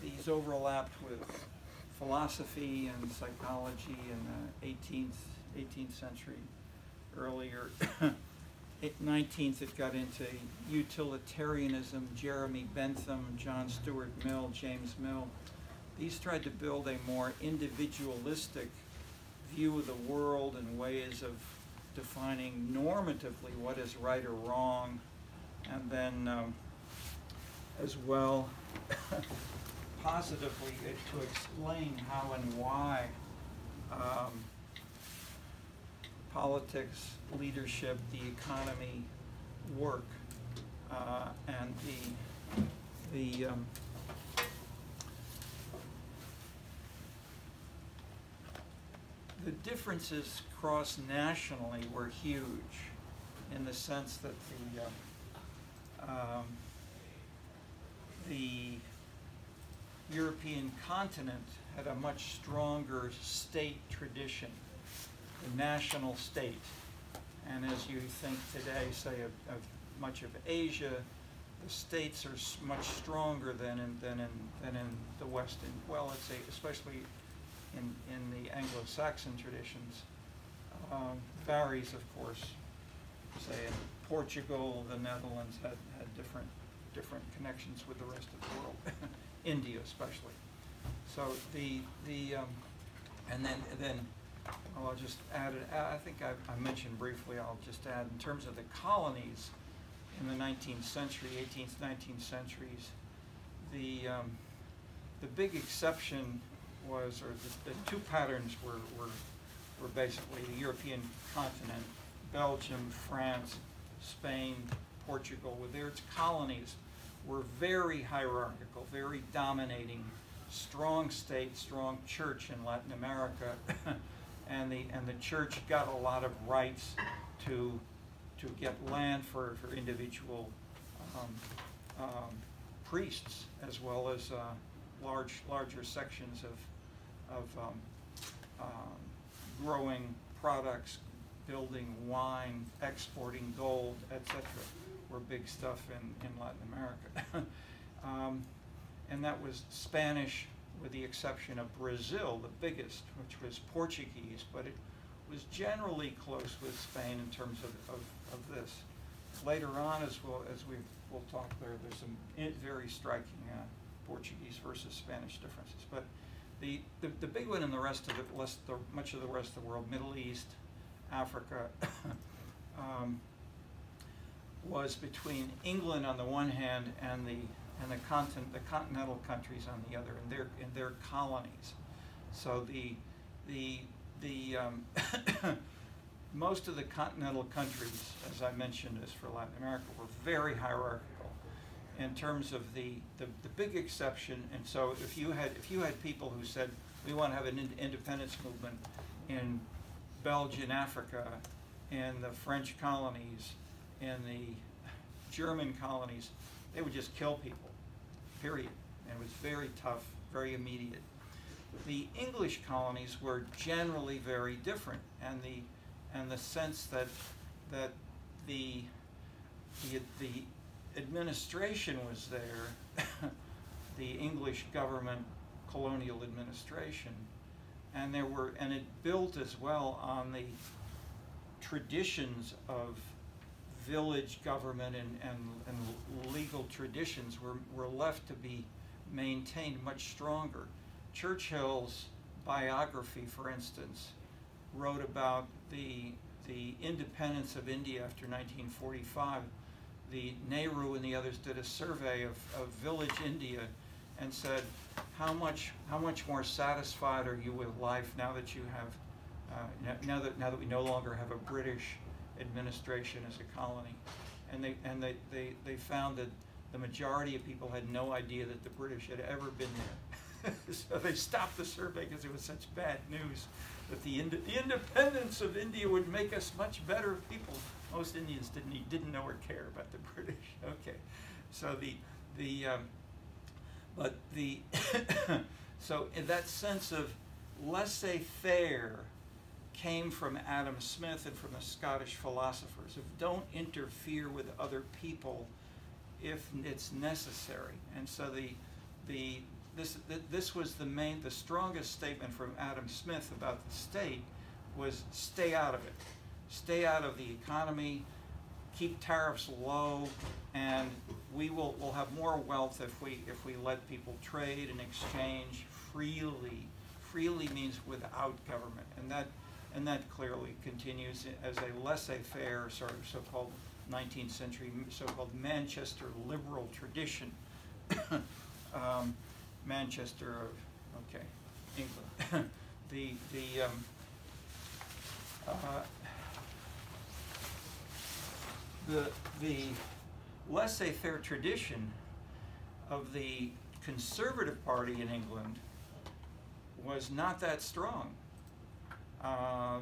these overlapped with philosophy and psychology in the 18th century. Earlier, 19th, it got into utilitarianism. Jeremy Bentham, John Stuart Mill, James Mill. These tried to build a more individualistic view of the world and ways of defining normatively what is right or wrong, and then as well positively to explain how and why politics, leadership, the economy work, and the differences cross-nationally were huge, in the sense that the European continent had a much stronger state tradition, the national state. And as you think today, say, of much of Asia, the states are much stronger than in the Western. Well, let's say, especially in the Anglo-Saxon traditions, varies, of course. Say in Portugal, the Netherlands had different connections with the rest of the world, India especially. So and then I'll just add it. I think I mentioned briefly. I'll just add in terms of the colonies in the 19th century, 18th, 19th centuries. The big exception was, or the two patterns were basically the European continent, Belgium, France, Spain, Portugal, with their colonies, were very hierarchical, very dominating, strong state, strong church in Latin America, and the church got a lot of rights to get land for individual priests, as well as larger sections of growing products, building wine, exporting gold, etc. were big stuff in Latin America. And that was Spanish, with the exception of Brazil, the biggest, which was Portuguese, but it was generally close with Spain in terms of this. Later on, as we'll talk there's some very striking Portuguese versus Spanish differences. But the big one in the rest of much of the rest of the world, Middle East, Africa, was between England on the one hand and the continental countries on the other, and their colonies. So the most of the continental countries, as I mentioned, as for Latin America, were very hierarchical in terms of the big exception. And so if you had people who said, we want to have an independence movement in Belgian Africa, in the French colonies, in the German colonies, they would just kill people, period. And it was very tough, very immediate. The English colonies were generally very different, and the sense that the administration was there, the English government, colonial administration, and it built as well on the traditions of village government and legal traditions were left to be maintained much stronger. Churchill's biography, for instance, wrote about the independence of India after 1945. The Nehru and the others did a survey of village India and said, how much more satisfied are you with life now that you have now that we no longer have a British administration as a colony? And they found that the majority of people had no idea that the British had ever been there. So they stopped the survey because it was such bad news that the independence of India would make us much better people. Most Indians didn't know or care about the British. Okay, so so in that sense of laissez-faire came from Adam Smith and from the Scottish philosophers of don't interfere with other people if it's necessary. And so this was the strongest statement from Adam Smith about the state was stay out of it. Stay out of the economy, keep tariffs low, and we'll have more wealth if we let people trade and exchange freely. Freely means without government, and that clearly continues as a laissez-faire sort of so-called 19th century so-called Manchester liberal tradition. Manchester of, okay, England. The laissez-faire tradition of the Conservative Party in England was not that strong. I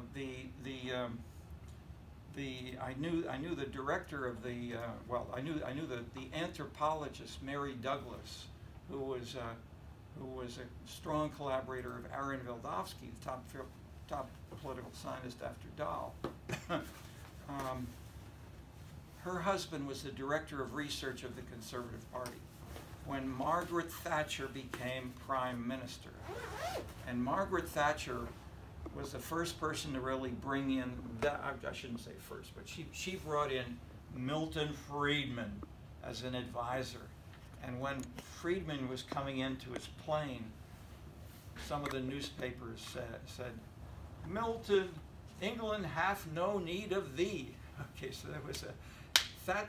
knew the director of the I knew the anthropologist Mary Douglas, who was a strong collaborator of Aaron Wildavsky, the top political scientist after Dahl. Her husband was the director of research of the Conservative Party when Margaret Thatcher became Prime Minister. And Margaret Thatcher was the first person to really bring in, I shouldn't say first, but she brought in Milton Friedman as an advisor. And when Friedman was coming into his plane, some of the newspapers said, "Milton, England hath no need of thee." Okay, so there was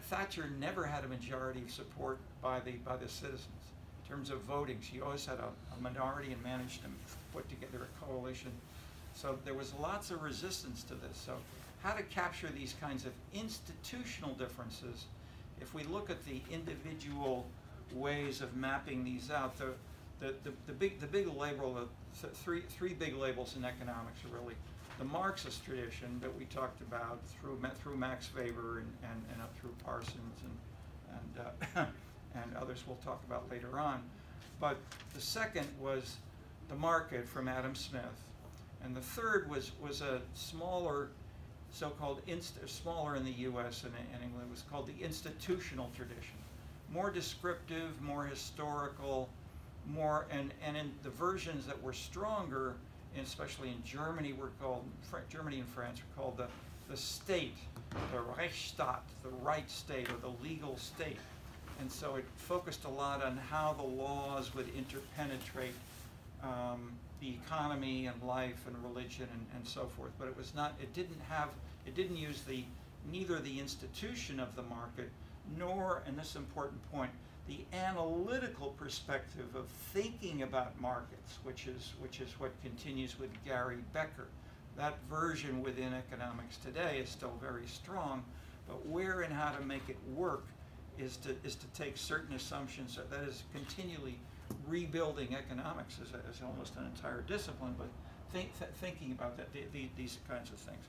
Thatcher never had a majority of support by the citizens in terms of voting. She always had a minority and managed to put together a coalition. So there was lots of resistance to this. So how to capture these kinds of institutional differences? If we look at the individual ways of mapping these out, the big label, three big labels in economics are really the Marxist tradition that we talked about through Max Weber and up through Parsons and others we'll talk about later on. But the second was the market from Adam Smith, and the third was a smaller, so-called smaller in the U.S. and England. It was called the institutional tradition, more descriptive, more historical, more and in the versions that were stronger, especially in Germany, Germany and France were called the state, the Rechtsstaat, the right state or the legal state. And so it focused a lot on how the laws would interpenetrate the economy and life and religion and so forth. But it didn't use neither the institution of the market nor, and this important point, the analytical perspective of thinking about markets, which is what continues with Gary Becker. That version within economics today is still very strong, but where and how to make it work is to take certain assumptions. So that is continually rebuilding economics as almost an entire discipline, but thinking about that, these kinds of things.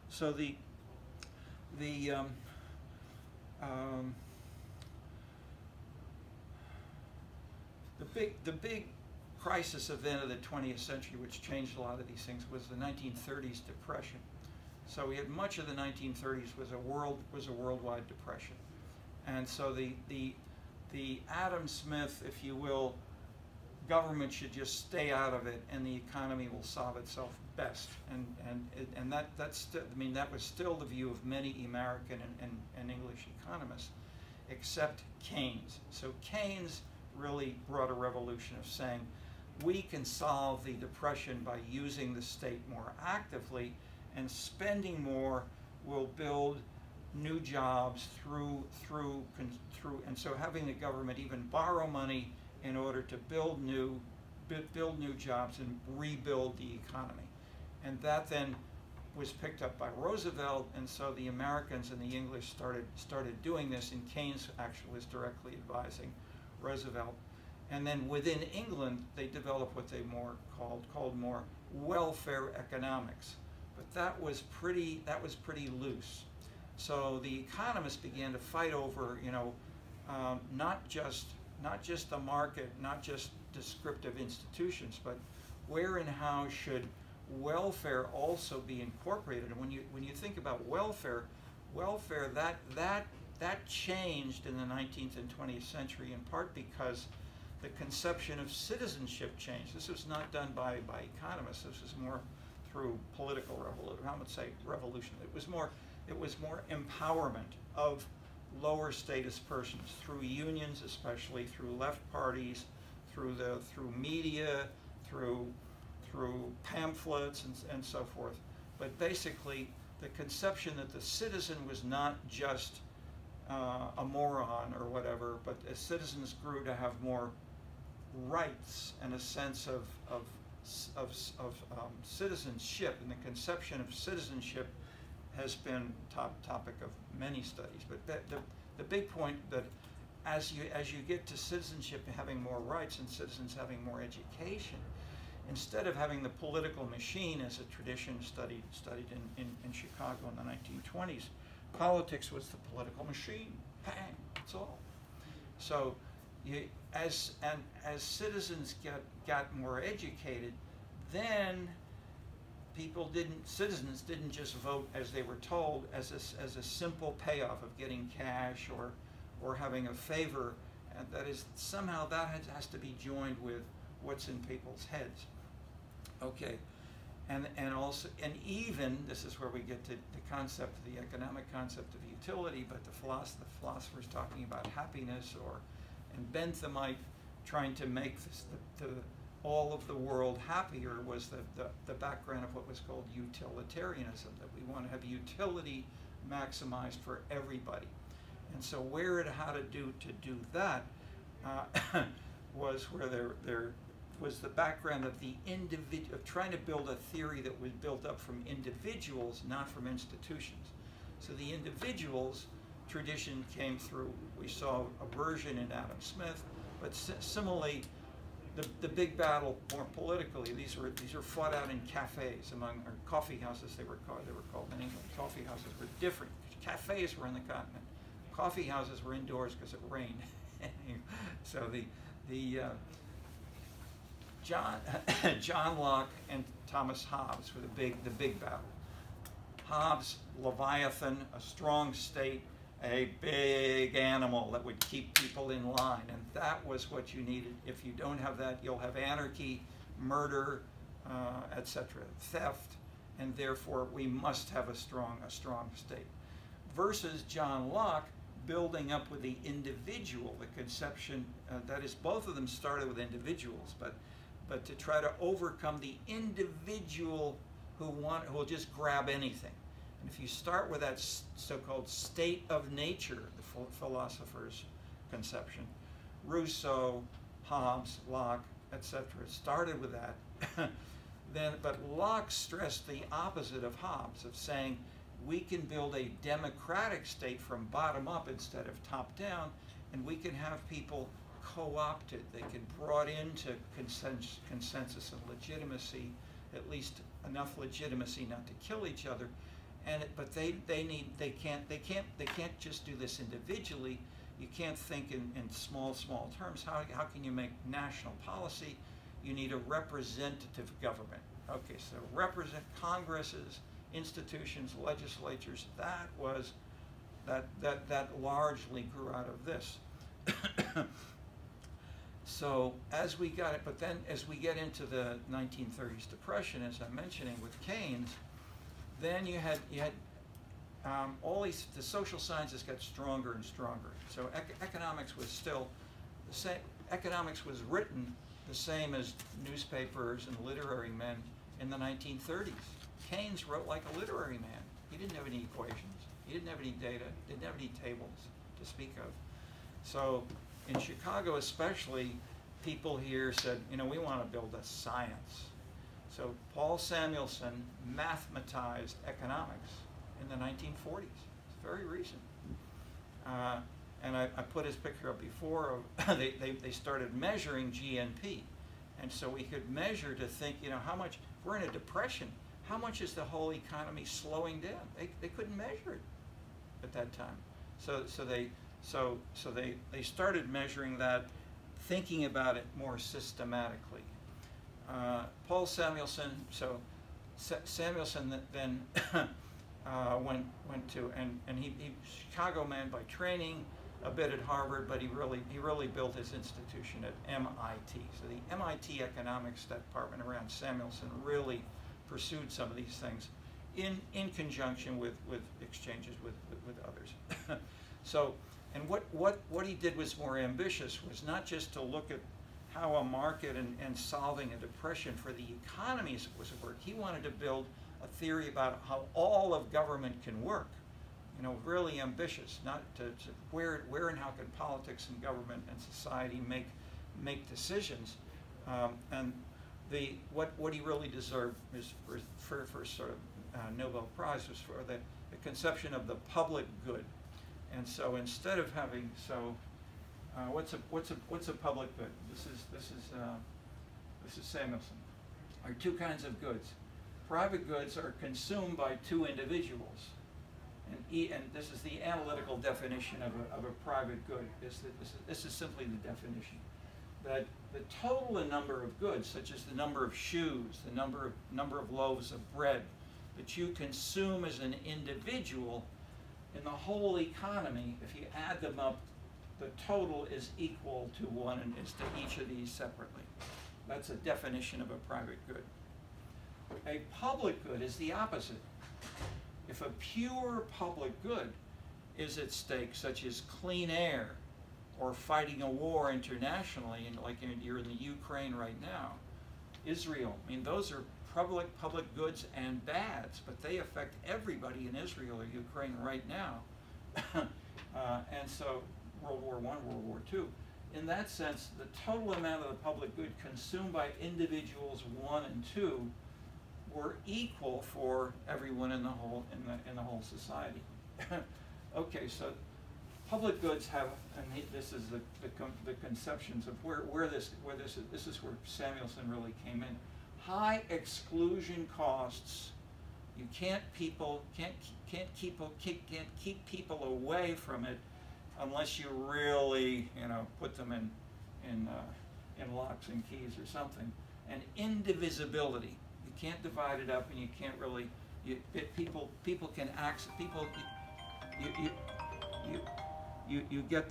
So the big crisis event of the 20th century, which changed a lot of these things, was the 1930s depression. So we had much of the 1930s was a worldwide depression, and so the Adam Smith, if you will, government should just stay out of it, and the economy will solve itself best. And that was still the view of many American and English economists, except Keynes. So Keynes really brought a revolution of saying we can solve the depression by using the state more actively, and spending more will build new jobs through and so having the government even borrow money in order to build new jobs and rebuild the economy. And that then was picked up by Roosevelt, and so the Americans and the English started doing this, and Keynes actually was directly advising Roosevelt. And then within England, they developed what they called more welfare economics. But that was pretty loose. So the economists began to fight over, not just the market, not just descriptive institutions, but where and how should welfare also be incorporated. And when you think about welfare that changed in the 19th and 20th century, in part because the conception of citizenship changed. This was not done by economists. This was more through political revolution. I would say revolution. It was more empowerment of lower status persons through unions, especially through left parties, through media, through pamphlets and so forth. But basically, the conception that the citizen was not just a moron or whatever, but as citizens grew to have more rights and a sense of citizenship, and the conception of citizenship has been topic of many studies. But the big point that as you get to citizenship having more rights and citizens having more education, instead of having the political machine as a tradition studied in Chicago in the 1920s, politics was the political machine. Bang, that's all. So as citizens got more educated, then citizens didn't just vote as they were told as a simple payoff of getting cash or having a favor, and that is somehow that has to be joined with what's in people's heads. Okay, and even this is where we get to the concept, the economic concept of utility, but the philosophers talking about happiness, and Benthamite trying to make all of the world happier was the background of what was called utilitarianism, that we want to have utility maximized for everybody. And so where and how to do that was where there was the background of of trying to build a theory that was built up from individuals, not from institutions. So the individuals tradition came through, we saw a version in Adam Smith, but similarly, the big battle more politically, these were fought out in cafes or coffee houses they were called in England. Coffee houses were different. Cafes were in the continent. Coffee houses were indoors because it rained. So John Locke and Thomas Hobbes were the big battle. Hobbes, Leviathan, a strong state, a big animal that would keep people in line, and that was what you needed. If you don't have that, you'll have anarchy, murder, etc., theft, and therefore we must have a strong state. Versus John Locke, building up with the individual, the conception that is, both of them started with individuals, but to try to overcome the individual who will just grab anything. And if you start with that so-called state of nature, the philosopher's conception, Rousseau, Hobbes, Locke, etc., started with that. But Locke stressed the opposite of Hobbes, of saying we can build a democratic state from bottom up instead of top down, and we can have people co-opted. They can brought into consensus and legitimacy, at least enough legitimacy not to kill each other. But they can't just do this individually. You can't think in small terms. How can you make national policy? You need a representative government. Okay, so represent Congresses, institutions, legislatures. That largely grew out of this. So as we got it, but then as we get into the 1930s depression, as I'm mentioning with Keynes, then you had all the social sciences got stronger and stronger. So economics was still the same. Economics was written the same as newspapers and literary men in the 1930s. Keynes wrote like a literary man. He didn't have any equations. He didn't have any data. Didn't have any tables to speak of. So in Chicago especially, people here said, we want to build a science. So Paul Samuelson mathematized economics in the 1940s. It's very recent. And I put his picture up before. They started measuring GNP. And so we could measure to think, how much, we're in a depression. How much is the whole economy slowing down? They couldn't measure it at that time. So they started measuring that, thinking about it more systematically. Paul Samuelson, Samuelson then went to, and he Chicago man by training, a bit at Harvard, but he really built his institution at MIT. So the MIT economics department around Samuelson really pursued some of these things in conjunction with exchanges with others. So, and what he did was more ambitious, was not just to look at how a market and solving a depression for the economies was at work. He wanted to build a theory about how all of government can work. You know, really ambitious, not to where and how can politics and government and society make decisions. And what he really deserved is for sort of Nobel Prize was for the conception of the public good. And so instead of having what's a public good? This is Samuelson. There are two kinds of goods. Private goods are consumed by two individuals, and this is the analytical definition of a private good. This is simply the definition that the total number of goods, such as the number of shoes, the number of loaves of bread, that you consume as an individual in the whole economy, if you add them up, the total is equal to one and is to each of these separately. That's a definition of a private good. A public good is the opposite. If a pure public good is at stake, such as clean air or fighting a war internationally, and like you're in the Ukraine right now, Israel, I mean, those are public goods and bads, but they affect everybody in Israel or Ukraine right now. And so World War I, World War II. In that sense, the total amount of the public good consumed by individuals 1 and 2 were equal for everyone in the whole society. Okay, so public goods have, and this is the conceptions of where this is where Samuelson really came in. High exclusion costs. You can't keep people away from it unless you really, you know, put them in locks and keys or something. And indivisibility. You can't divide it up, and you can't really. People can access. You get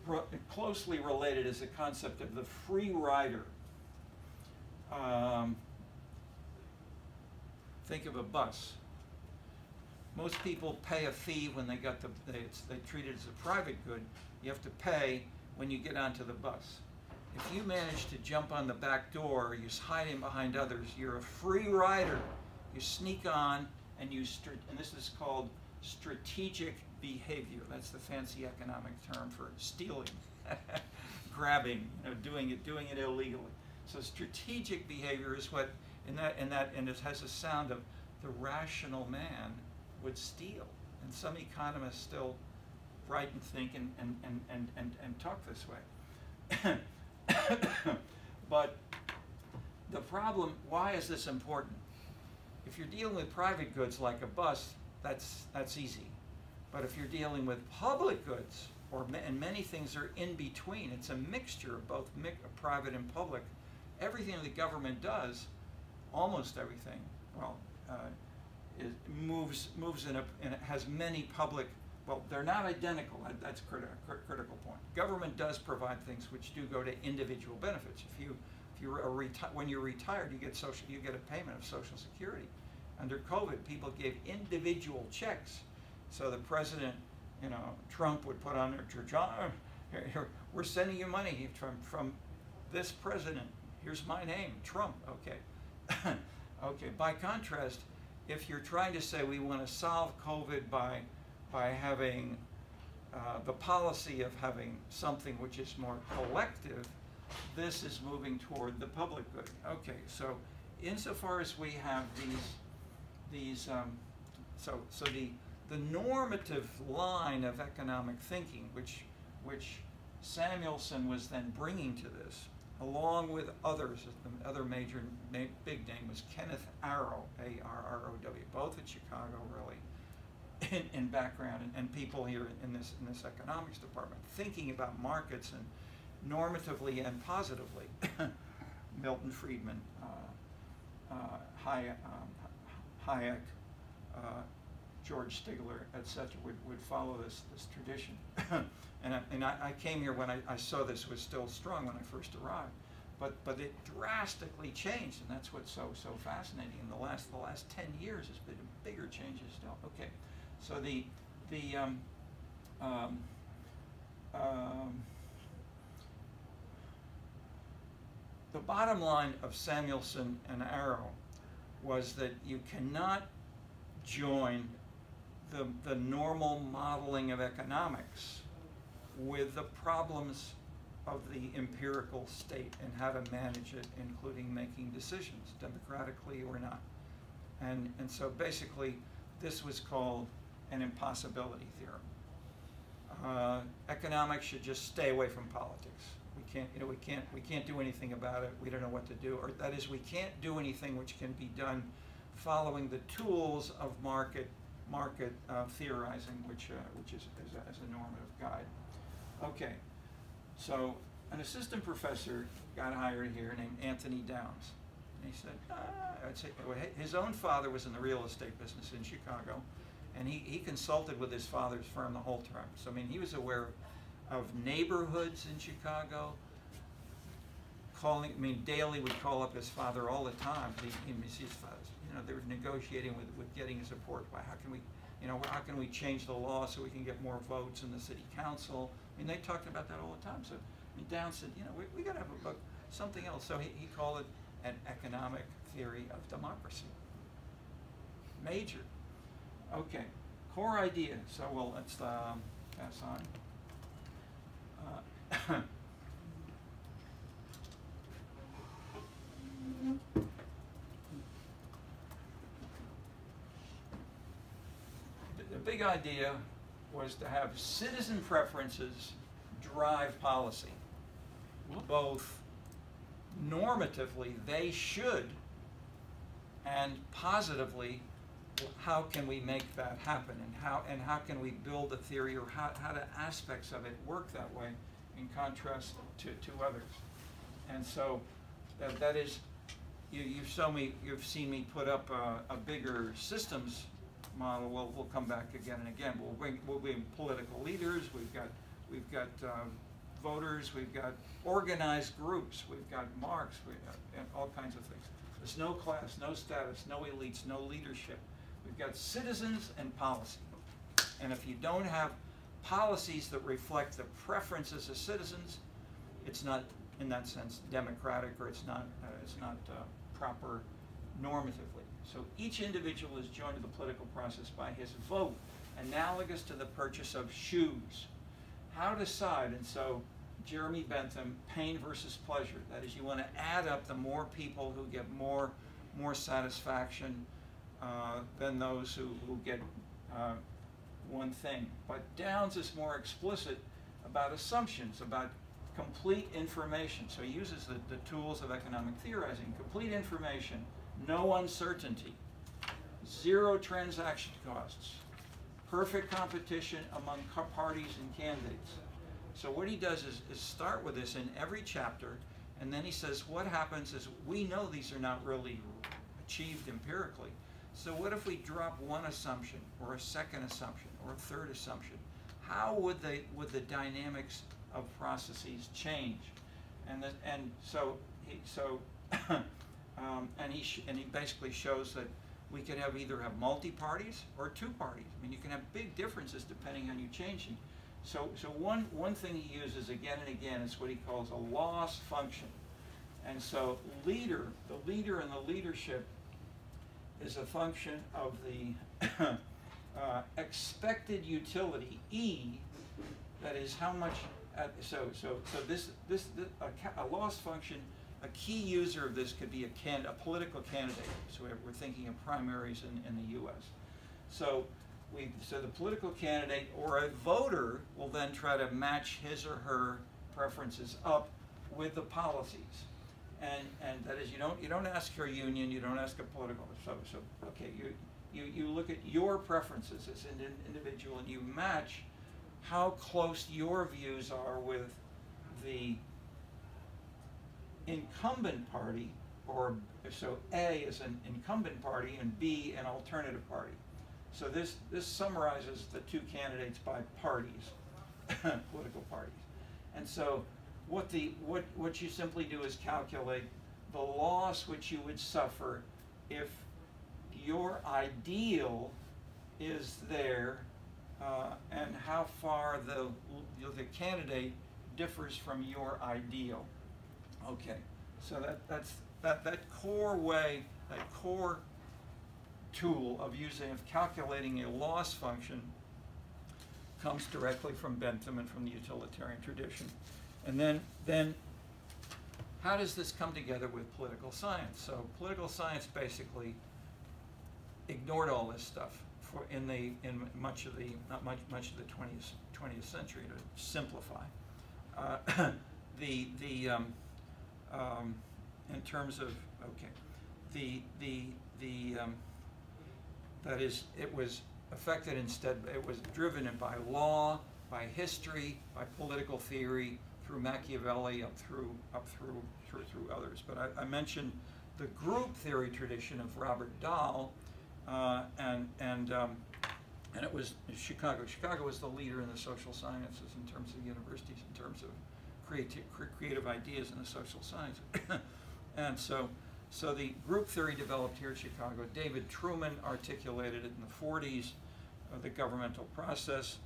the closely related is the concept of the free rider. Think of a bus. Most people pay a fee when they treat it as a private good. You have to pay when you get onto the bus. If you manage to jump on the back door, or you hide in behind others, you're a free rider. You sneak on, and this is called strategic behavior. That's the fancy economic term for stealing, grabbing, you know, doing it illegally. So strategic behavior is what, and it has a sound of the rational man would steal. And some economists still write and think and talk this way. But the problem, why is this important? If you're dealing with private goods like a bus, that's easy. But if you're dealing with public goods, and many things are in between, it's a mixture of both private and public. Everything the government does, almost everything, well, moves in and it has many public. Well, they're not identical. That's a critical point. Government does provide things which do go to individual benefits. When you're retired, you get a payment of Social Security. Under COVID, people gave individual checks. So the president, you know, Trump would put on there, John, here, we're sending you money from this president. Here's my name, Trump. Okay. Okay. By contrast, if you're trying to say we want to solve COVID by having the policy of having something which is more collective, this is moving toward the public good. Okay, so insofar as we have the normative line of economic thinking, which Samuelson was then bringing to this, along with others, the other major big name was Kenneth Arrow, A-R-R-O-W, both at Chicago, really, in background, and people here in this economics department thinking about markets normatively and positively. Milton Friedman, Hayek, George Stigler, etc., would follow this tradition. and I came here when I saw this was still strong when I first arrived, but it drastically changed, and that's what's so fascinating. In the last 10 years, there's been bigger changes still. Okay, so the bottom line of Samuelson and Arrow was that you cannot join the normal modeling of economics with the problems of the empirical state and how to manage it, including making decisions, democratically or not. And so basically, this was called an impossibility theorem. Economics should just stay away from politics. We can't do anything about it. We don't know what to do, or that is, we can't do anything which can be done following the tools of market theorizing, which is as a normative guide. Okay, so an assistant professor got hired here named Anthony Downs. And he said, his own father was in the real estate business in Chicago, and he consulted with his father's firm the whole time. So I mean, he was aware of neighborhoods in Chicago. Daley would call up his father all the time. His father, they were negotiating with getting his support. How can we change the law so we can get more votes in the city council? They talked about that all the time. So Downs said, we got to have a book, something else. So he called it an economic theory of democracy. Major. Okay, core idea. So let's pass on. The big idea was to have citizen preferences drive policy. Both normatively, they should, and positively, how can we make that happen, and how can we build a theory, or how do aspects of it work that way in contrast to others. And so that is, you've seen me put up a bigger systems model. We'll come back again and again. We'll bring political leaders. We've got voters. We've got organized groups. We've got marks. And all kinds of things. There's no class, no status, no elites, no leadership. We've got citizens and policy. And if you don't have policies that reflect the preferences of citizens, it's not, in that sense, democratic, or it's not proper normatively. So each individual is joined to the political process by his vote, analogous to the purchase of shoes. How to decide? And so Jeremy Bentham, pain versus pleasure. That is, you want to add up the more people who get more satisfaction than those who get one thing. But Downs is more explicit about assumptions, about complete information. So he uses the tools of economic theorizing. Complete information, no uncertainty, zero transaction costs, perfect competition among parties and candidates. So what he does is start with this in every chapter, and then he says what happens is, we know these are not really achieved empirically. So what if we drop one assumption, or a second assumption, or a third assumption? How would the dynamics of processes change? And he basically shows that we could either have multi-parties or two parties. You can have big differences depending on you changing. So one thing he uses again and again is what he calls a loss function. And so the leader and the leadership is a function of the expected utility, E, that is how much, a loss function, a key user of this could be a political candidate. So we're thinking of primaries in the US. So the political candidate or a voter will then try to match his or her preferences up with the policies. And that is, you don't ask your union, you don't ask a political, okay, you look at your preferences as an individual, and you match how close your views are with the incumbent party, or so A is an incumbent party and B an alternative party. So this summarizes the two candidates by parties, political parties. And so what you simply do is calculate the loss which you would suffer if your ideal is there, and how far the candidate differs from your ideal. Okay, so that core way, that core tool of calculating a loss function comes directly from Bentham and from the utilitarian tradition. And then how does this come together with political science? So political science basically ignored all this stuff in much of the 20th century, to simplify. In terms of, that is, it was affected instead, it was driven by law, by history, by political theory, through Machiavelli, up through others. But I mentioned the group theory tradition of Robert Dahl, and it was Chicago. Chicago was the leader in the social sciences in terms of universities, in terms of creative ideas in the social sciences. And so the group theory developed here at Chicago. David Truman articulated it in the 40s, the governmental process.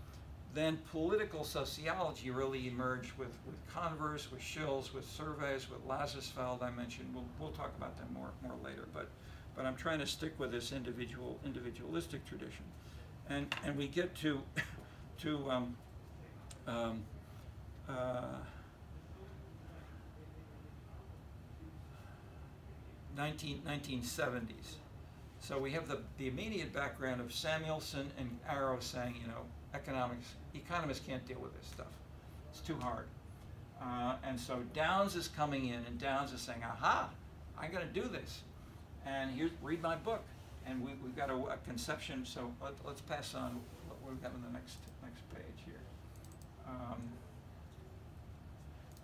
Then political sociology really emerged with Converse, with Schills, with surveys, with Lazarsfeld. I mentioned. We'll talk about them more later. But I'm trying to stick with this individualistic tradition, and we get to 1970s. So we have the immediate background of Samuelson and Arrow saying, economists can't deal with this stuff. It's too hard. And so Downs is coming in, and Downs is saying, aha, I'm going to do this. And read my book. And we've got a conception. So let's pass on what we've got on the next page here.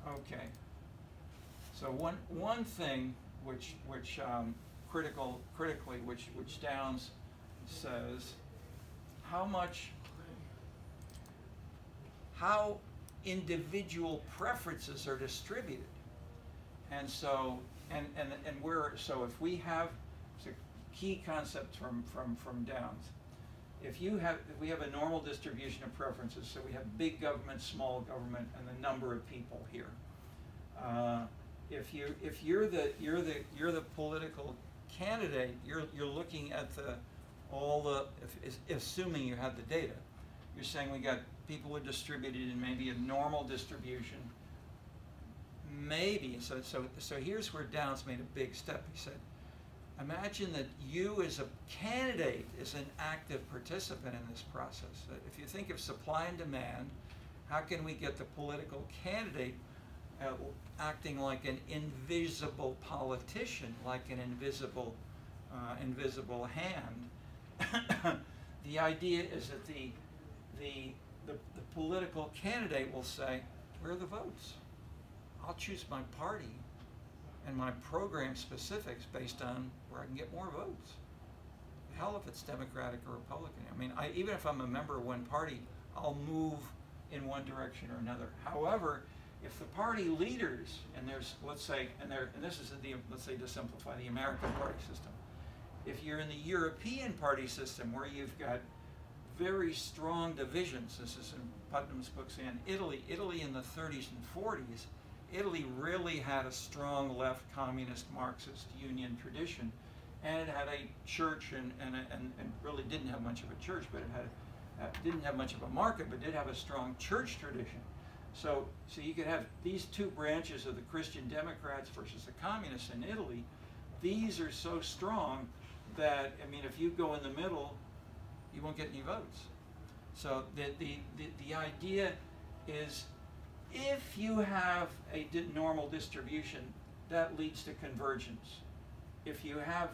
Okay. So one thing which critically, which Downs says, how individual preferences are distributed. And so if we have, it's a key concept from Downs. If we have a normal distribution of preferences, so we have big government, small government, and the number of people here. If you're the political candidate, you're looking at assuming you have the data. You're saying we got people are distributed in maybe a normal distribution. Maybe so here's where Downs made a big step. He said, imagine that you as a candidate is an active participant in this process. If you think of supply and demand, how can we get the political candidate acting like an invisible politician, like an invisible hand? The idea is that the political candidate will say, where are the votes? I'll choose my party and my program specifics based on where I can get more votes. Hell if it's Democratic or Republican. I mean, even if I'm a member of one party, I'll move in one direction or another. However, if the party leaders, and there's, let's say, let's say to simplify, the American party system. If you're in the European party system where you've got very strong divisions, this is in Putnam's books, in Italy in the 30s and 40s, Italy really had a strong left communist Marxist union tradition, and it had a church and really didn't have much of a church, but it didn't have much of a market, but did have a strong church tradition. So you could have these two branches of the Christian Democrats versus the communists in Italy. These are so strong that, I mean, if you go in the middle, you won't get any votes. So the idea is, if you have a normal distribution, that leads to convergence. If you have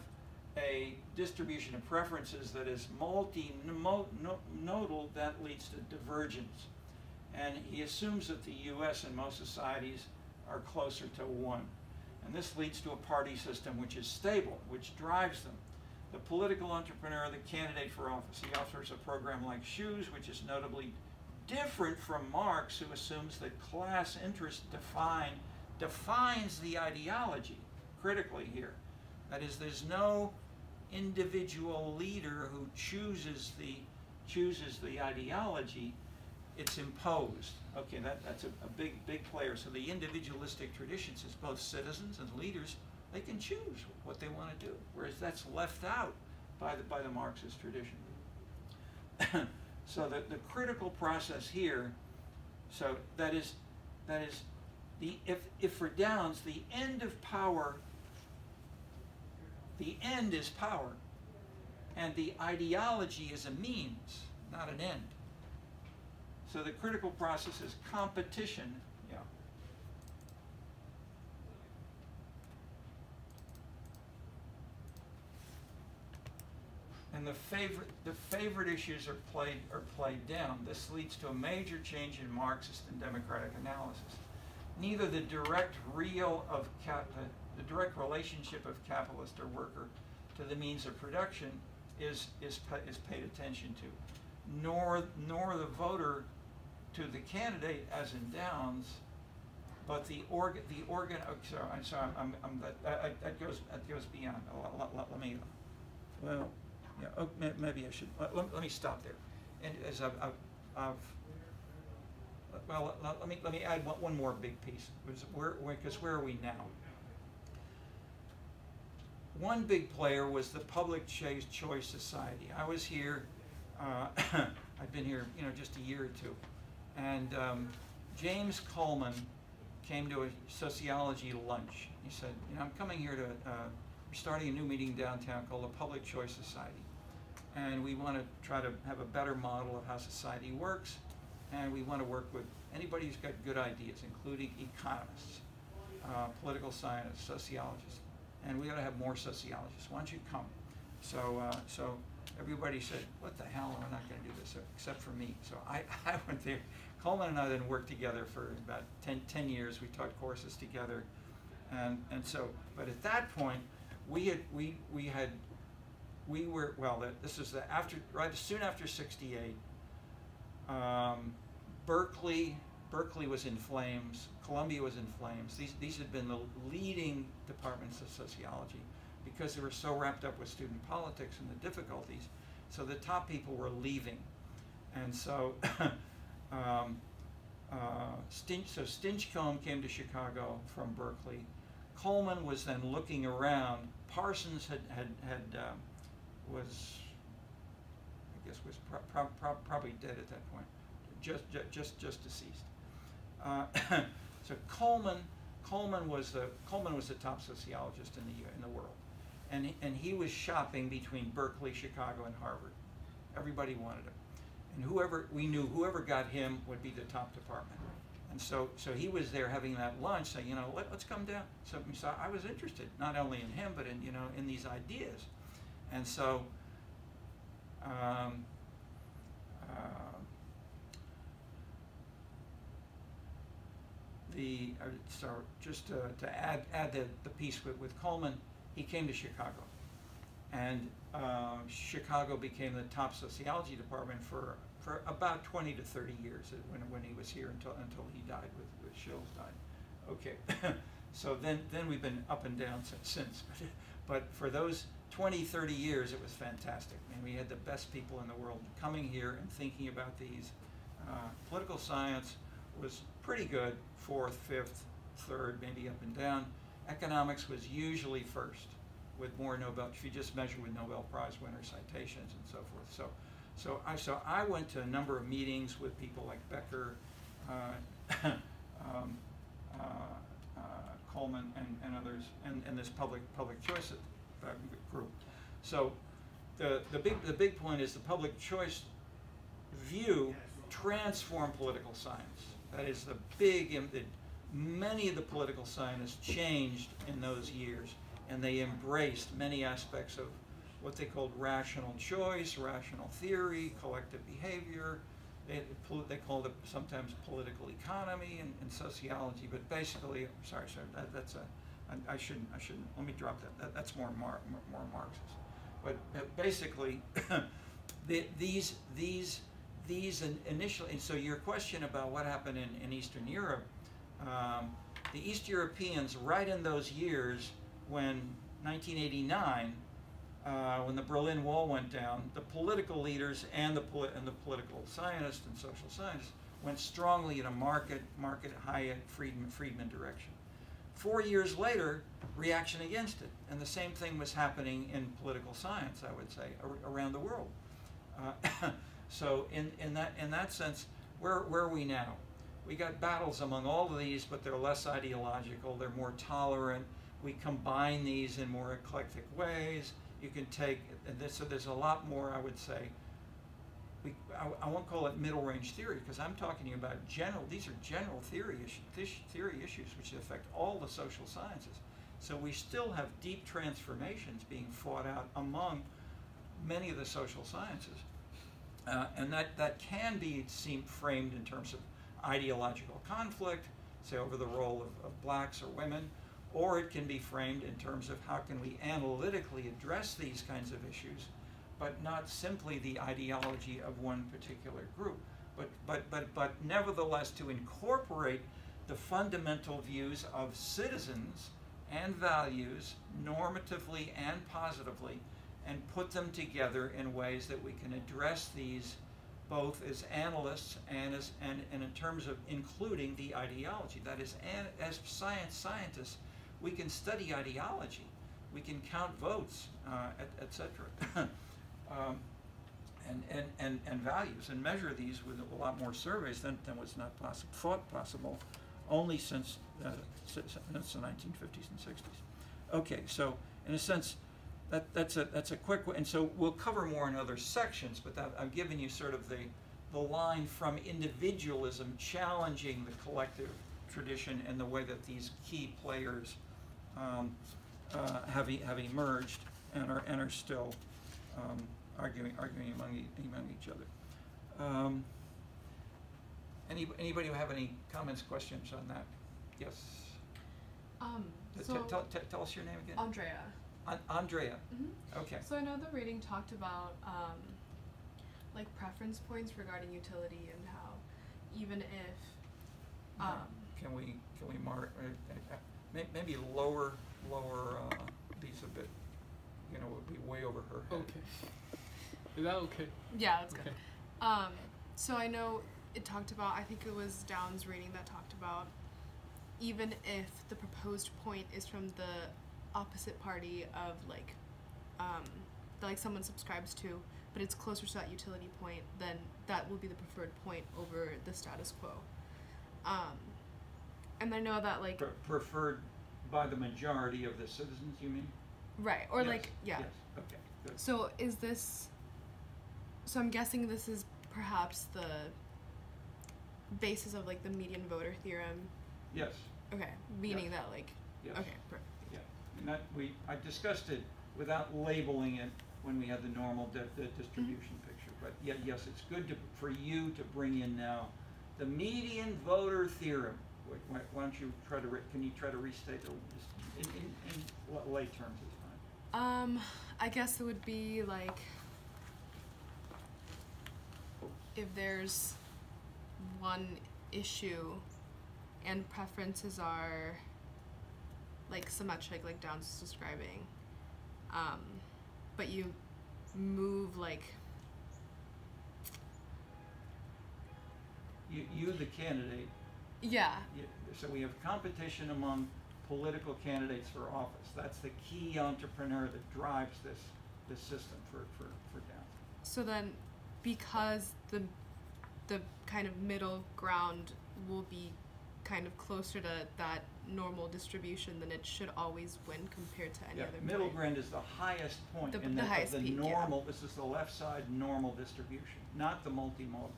a distribution of preferences that is multi-nodal, that leads to divergence. And he assumes that the US and most societies are closer to 1. And this leads to a party system which is stable, which drives them. The political entrepreneur, the candidate for office, he offers a program like Shoes, which is notably different from Marx, who assumes that class interest defines the ideology critically here. That is, there's no individual leader who chooses the ideology. It's imposed. Okay, that's a big player. So the individualistic traditions is both citizens and leaders. They can choose what they want to do, whereas that's left out by the Marxist tradition. So the critical process here. So that is if for Downs the end of power. The end is power, and the ideology is a means, not an end. So the critical process is competition. Yeah. And the favorite issues are played down. This leads to a major change in Marxist and democratic analysis. Neither the direct the direct relationship of capitalist or worker to the means of production is paid attention to, nor the voter to the candidate, as in Downs, but the organ. Oh, sorry, I'm sorry. That goes beyond. Let me. Well, yeah. Oh, maybe I should. Let me stop there. And as well, let me add one more big piece. Because where are we now? One big player was the Public Choice Society. I was here. I've been here, just a year or two, and James Coleman came to a sociology lunch. He said, I'm coming here to. We're starting a new meeting downtown called the Public Choice Society, and we want to try to have a better model of how society works, and we want to work with anybody who's got good ideas, including economists, political scientists, sociologists. And we ought to have more sociologists. Why don't you come? So everybody said, what the hell, we're not going to do this, except for me. So I went there. Coleman and I then worked together for about 10 years. We taught courses together. But at that point, this is soon after 68, Berkeley was in flames. Columbia was in flames. These had been the leading departments of sociology because they were so wrapped up with student politics and the difficulties. So the top people were leaving, and so Stinchcomb came to Chicago from Berkeley. Coleman was then looking around. Parsons was probably dead at that point, just deceased. So Coleman was the top sociologist in the world, and he was shopping between Berkeley, Chicago, and Harvard. Everybody wanted him, and whoever got him would be the top department. And so he was there having that lunch, saying, let's come down. So I was interested not only in him, but in these ideas, and so. To add the piece with Coleman, he came to Chicago, and Chicago became the top sociology department for about 20 to 30 years when he was here until he died with Shills died. Okay, so then we've been up and down since, but for those 20, 30 years it was fantastic, and we had the best people in the world coming here and thinking about these. Political science was pretty good, 4th, 5th, 3rd, maybe up and down. Economics was usually first, with more Nobel, if you just measure with Nobel Prize winner citations and so forth. So I went to a number of meetings with people like Becker, Coleman, and others, and this public choice group. So the big point is the public choice view transformed political science. That is the many of the political scientists changed in those years, and they embraced many aspects of what they called rational choice, rational theory, collective behavior. They called it sometimes political economy and sociology, but basically, that's I shouldn't, let me drop that. That's more Marxist. But basically, these initially, and so your question about what happened in Eastern Europe, the East Europeans, right in those years when 1989, when the Berlin Wall went down, the political leaders and the political scientists and social scientists went strongly in a market Hayek, Friedman direction. 4 years later, reaction against it, and the same thing was happening in political science, I would say, around the world. So in that sense, where are we now? We got battles among all of these, but they're less ideological. They're more tolerant. We combine these in more eclectic ways. You can take this, so there's a lot more, I would say. I won't call it middle range theory because I'm talking about general. These are general theory issues which affect all the social sciences. So we still have deep transformations being fought out among many of the social sciences, and that can be framed in terms of ideological conflict, say over the role of blacks or women, or it can be framed in terms of how can we analytically address these kinds of issues, but not simply the ideology of one particular group, but nevertheless to incorporate the fundamental views of citizens and values normatively and positively, and put them together in ways that we can address these both as analysts and in terms of including the ideology. That is, as scientists, we can study ideology, we can count votes, etc. And values, and measure these with a lot more surveys than was not thought possible only since the 1950s and 60s. Okay, so in a sense, that's a quick one, and so we'll cover more in other sections, but I'm giving you sort of the line from individualism challenging the collective tradition and the way that these key players have emerged and are still arguing among each other. Anybody who have any comments, questions on that? Yes. Tell us your name again. Andrea. Andrea. Mm-hmm. Okay. So I know the reading talked about like preference points regarding utility and how even if can we mark maybe lower these a bit, would be way over her head. Okay. Is that okay? Yeah, that's good. Okay. So I know it talked about, I think it was Downs' reading that talked about even if the proposed point is from the opposite party of that someone subscribes to, but it's closer to that utility point, then that will be the preferred point over the status quo. And I know that preferred by the majority of the citizens, you mean? Right, or yes. Yeah. Yes. Okay. Good. So I'm guessing this is perhaps the basis of the median voter theorem. Yes. Okay, meaning yes. that yes. Okay, perfect. Yeah, and I discussed it without labeling it when we had the normal distribution picture. But yes, it's good for you to bring in now the median voter theorem. Why don't you can you try to restate it in what lay terms is fine? I guess it would be if there's one issue and preferences are symmetric, like Downs is describing, but you move you the candidate. Yeah. So we have competition among political candidates for office. That's the key entrepreneur that drives this system for Downs. So then, because the kind of middle ground will be kind of closer to that normal distribution, then it should always win compared to any other middle point. ground is the highest point in the highest peak, normal. Yeah. This is the left side normal distribution, not the multimodal.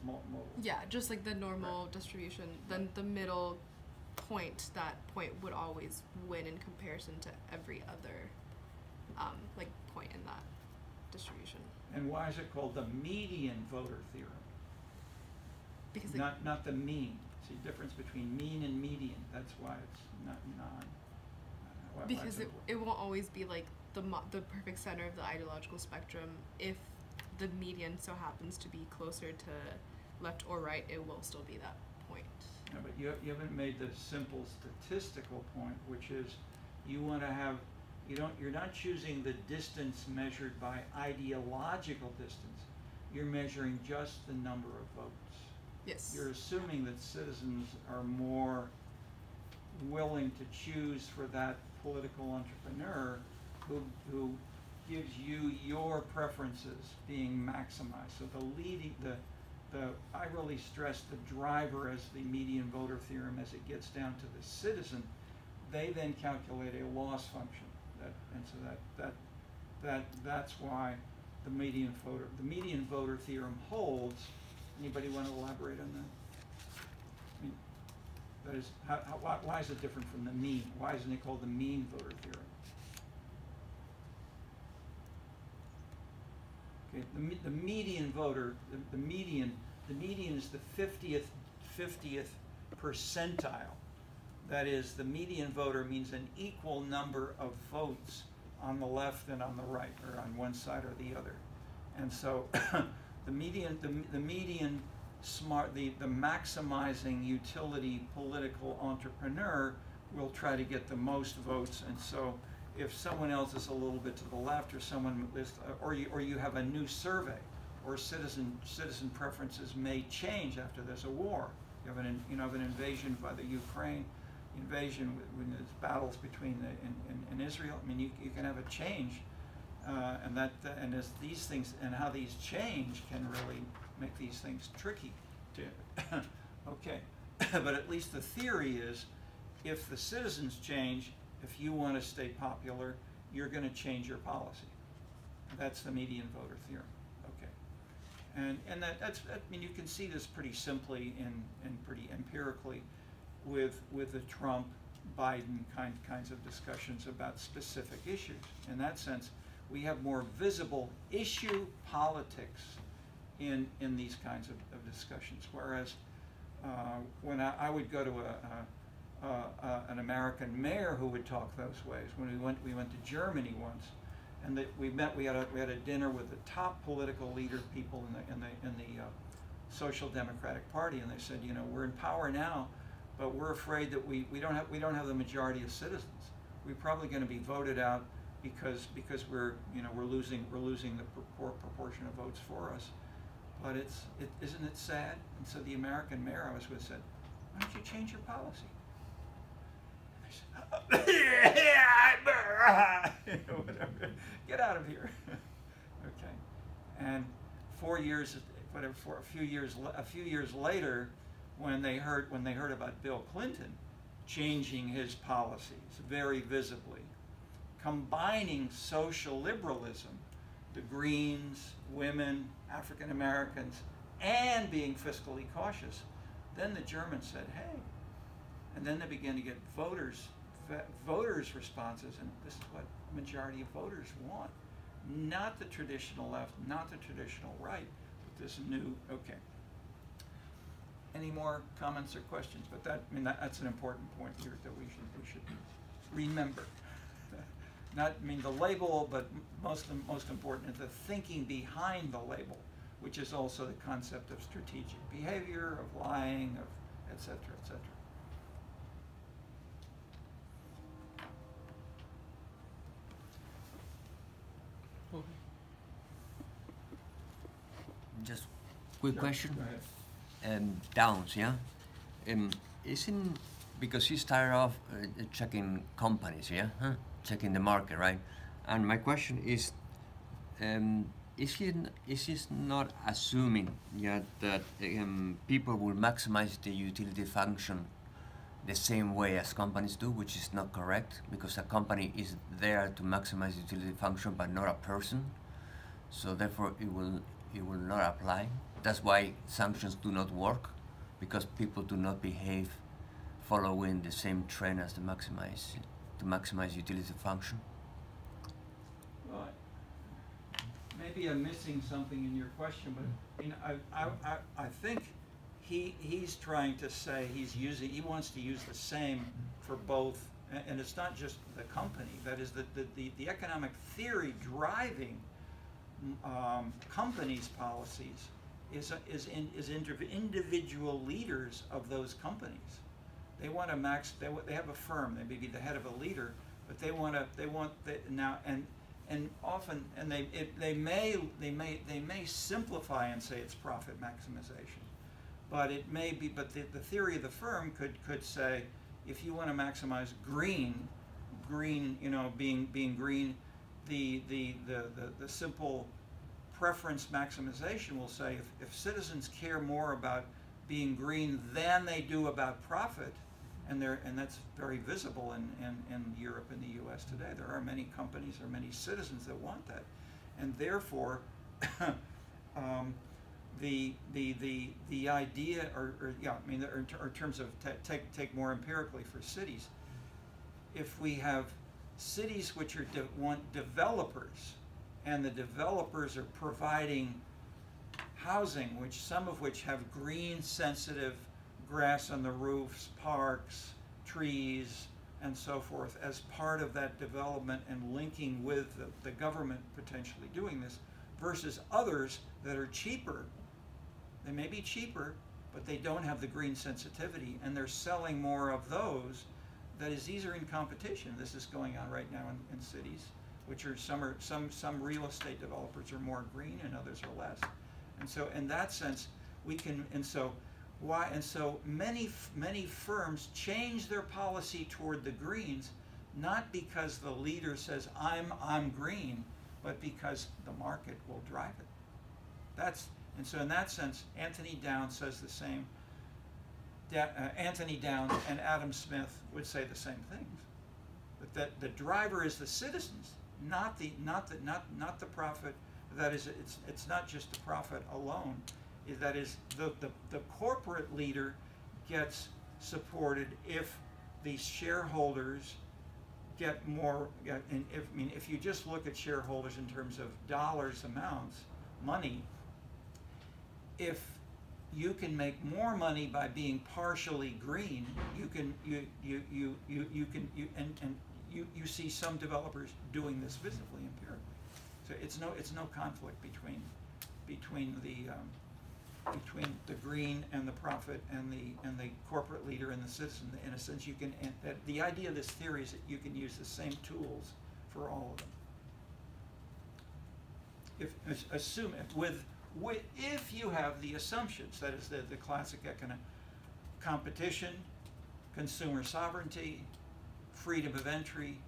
Yeah, just like the normal distribution. Then the middle point, that point would always win in comparison to every other point in that distribution. And why is it called the median voter theorem? Because not the mean. See, difference between mean and median. That's why it's not Because it won't always be like the perfect center of the ideological spectrum. If the median so happens to be closer to left or right, it will still be that point. Yeah, but you haven't made the simple statistical point, which is you want to have, you're not choosing the distance measured by ideological distance. You're measuring just the number of votes. Yes. You're assuming that citizens are more willing to choose for that political entrepreneur who gives you your preferences being maximized. So I really stress the driver as the median voter theorem. As it gets down to the citizen, they then calculate a loss function. That's why the median voter theorem holds. Anybody want to elaborate on that? I mean, that is, why is it different from the mean? Why isn't it called the mean voter theorem? Okay, the median voter, the median is the 50th percentile. That is, the median voter means an equal number of votes on the left and on the right, or on one side or the other. And so the maximizing utility political entrepreneur will try to get the most votes. And so if someone else is a little bit to the left, or someone is, or you have a new survey, or citizen preferences may change after there's a war. You have an invasion by the Ukraine invasion, when there's battles between in Israel. I mean, you can have a change, and as these things and how these change can really make these things tricky to okay. But at least the theory is, if the citizens change, if you want to stay popular, you're going to change your policy. That's the median voter theorem. Okay, and that's I mean, you can see this pretty simply and pretty empirically with the Trump, Biden kinds of discussions about specific issues. In that sense, we have more visible issue politics in these kinds of discussions. Whereas when I would go to an American mayor who would talk those ways. When we went to Germany once, and we had a dinner with the top political leader people in the Social Democratic Party, and they said, you know, we're in power now, but we're afraid that we don't have the majority of citizens. We're probably going to be voted out because we're losing the proportion of votes for us. But isn't it sad? And so the American mayor I was with said, why don't you change your policy? Get out of here. Okay, and a few years later, when they heard about Bill Clinton changing his policies very visibly, combining social liberalism, the Greens, women, African Americans, and being fiscally cautious, then the Germans said, hey. And then they began to get voters' responses, and this is what the majority of voters want. Not the traditional left, not the traditional right, but this new, okay. Any more comments or questions? But that's an important point here that we should remember. The label, but most important is the thinking behind the label, which is also the concept of strategic behavior, of lying, of et cetera, et cetera. Okay. Just quick question. Go ahead. Downs, yeah? Isn't, because he started off checking companies, yeah? Checking the market, right? And my question is he not assuming that people will maximize the utility function the same way as companies do, which is not correct, because a company is there to maximize utility function, but not a person. So therefore, it will not apply. That's why sanctions do not work, because people do not behave following the same trend as to maximize utility function. Well, maybe I'm missing something in your question, but I think he's trying to say he wants to use the same for both and it's not just the company, that is the economic theory driving companies' policies is individual leaders of those companies. They want to they have a firm, they may be the head of a leader, but they may simplify and say it's profit maximization, but it may be, but the theory of the firm could say, if you want to maximize green, being green, the simple preference maximization will say, if citizens care more about being green than they do about profit, and that's very visible in Europe and the U.S. today. There are many companies, there are many citizens that want that, and therefore, the idea, in terms of take more empirically for cities, if we have cities which want developers, and the developers are providing housing, some of which have green sensitive grass on the roofs, parks, trees, and so forth, as part of that development and linking with the government potentially doing this, versus others that are cheaper. They may be cheaper, but they don't have the green sensitivity, and they're selling more of those. That is, these are in competition. This is going on right now in cities, which are some real estate developers are more green and others are less. And so in that sense, we can, and so many firms change their policy toward the greens, not because the leader says I'm green, but because the market will drive it. And so in that sense, Anthony Downs says the same. Anthony Downs and Adam Smith would say the same things. That the driver is the citizens, not the profit. That is, it's not just the profit alone. That is, the corporate leader gets supported if the shareholders get more. And if you just look at shareholders in terms of dollars amounts, money, if you can make more money by being partially green, you see some developers doing this visibly empirically. So it's no conflict between the green and the profit and the corporate leader and the citizen. In a sense, you can. The idea of this theory is that you can use the same tools for all of them. If you have the assumptions, that is the classic economic competition, consumer sovereignty, freedom of entry,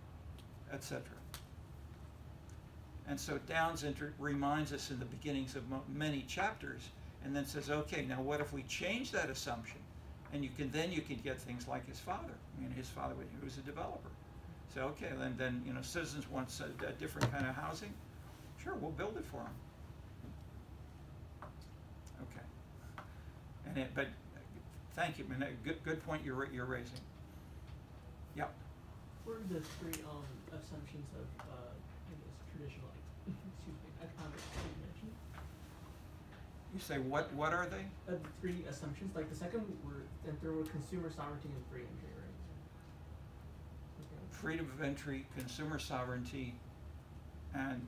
etc. And so Downs reminds us in the beginnings of many chapters, and then says, okay, now what if we change that assumption? And you can get things like his father. His father, he was a developer. So okay, then citizens want a different kind of housing. Sure, we'll build it for them. Okay. But thank you. Good point you're raising. Yeah. What are the three assumptions of traditional economics that you mentioned? You say what are they? The three assumptions. Like the second there were consumer sovereignty and free entry, right? Okay. Freedom of entry, consumer sovereignty, and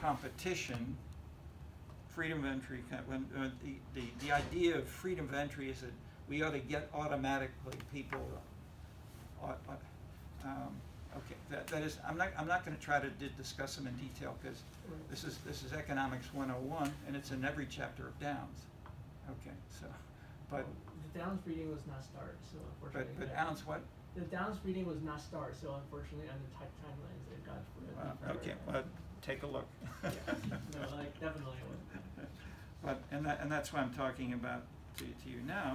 competition. Freedom of entry. When the idea of freedom of entry is that we ought to get automatically people. Okay, that is. I'm not going to try to discuss them in detail because this is economics 101 and it's in every chapter of Downs. Okay, so, but the Downs reading was not starred, so unfortunately. But Downs what? The Downs reading was not starred, so unfortunately, on the timelines it got. Okay, well, take a look. Yeah. No, definitely it was. But and that's why I'm talking about to you now,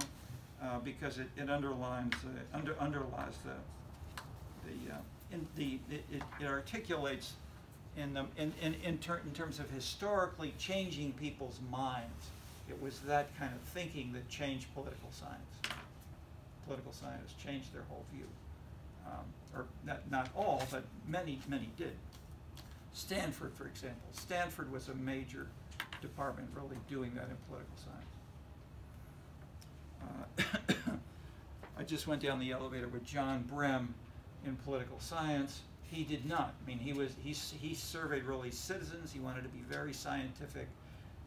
because it underlines underlies it articulates in terms of historically changing people's minds. It was that kind of thinking that changed political science. Political scientists changed their whole view, or not all, but many did. Stanford, for example. Stanford was a major department really doing that in political I just went down the elevator with John Brehm in political science. He did not. I mean, he surveyed really citizens. He wanted to be very scientific,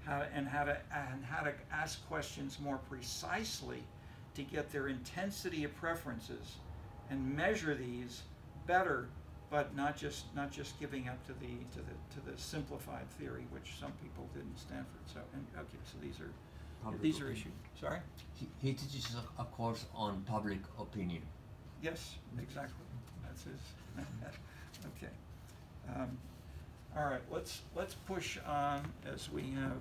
how to ask questions more precisely to get their intensity of preferences and measure these better, but not just giving up to the simplified theory, which some people did in Stanford. So so these are issues. Sorry? He teaches a course on public opinion. Yes, exactly. That's his. Okay. All right. Let's push on as we have.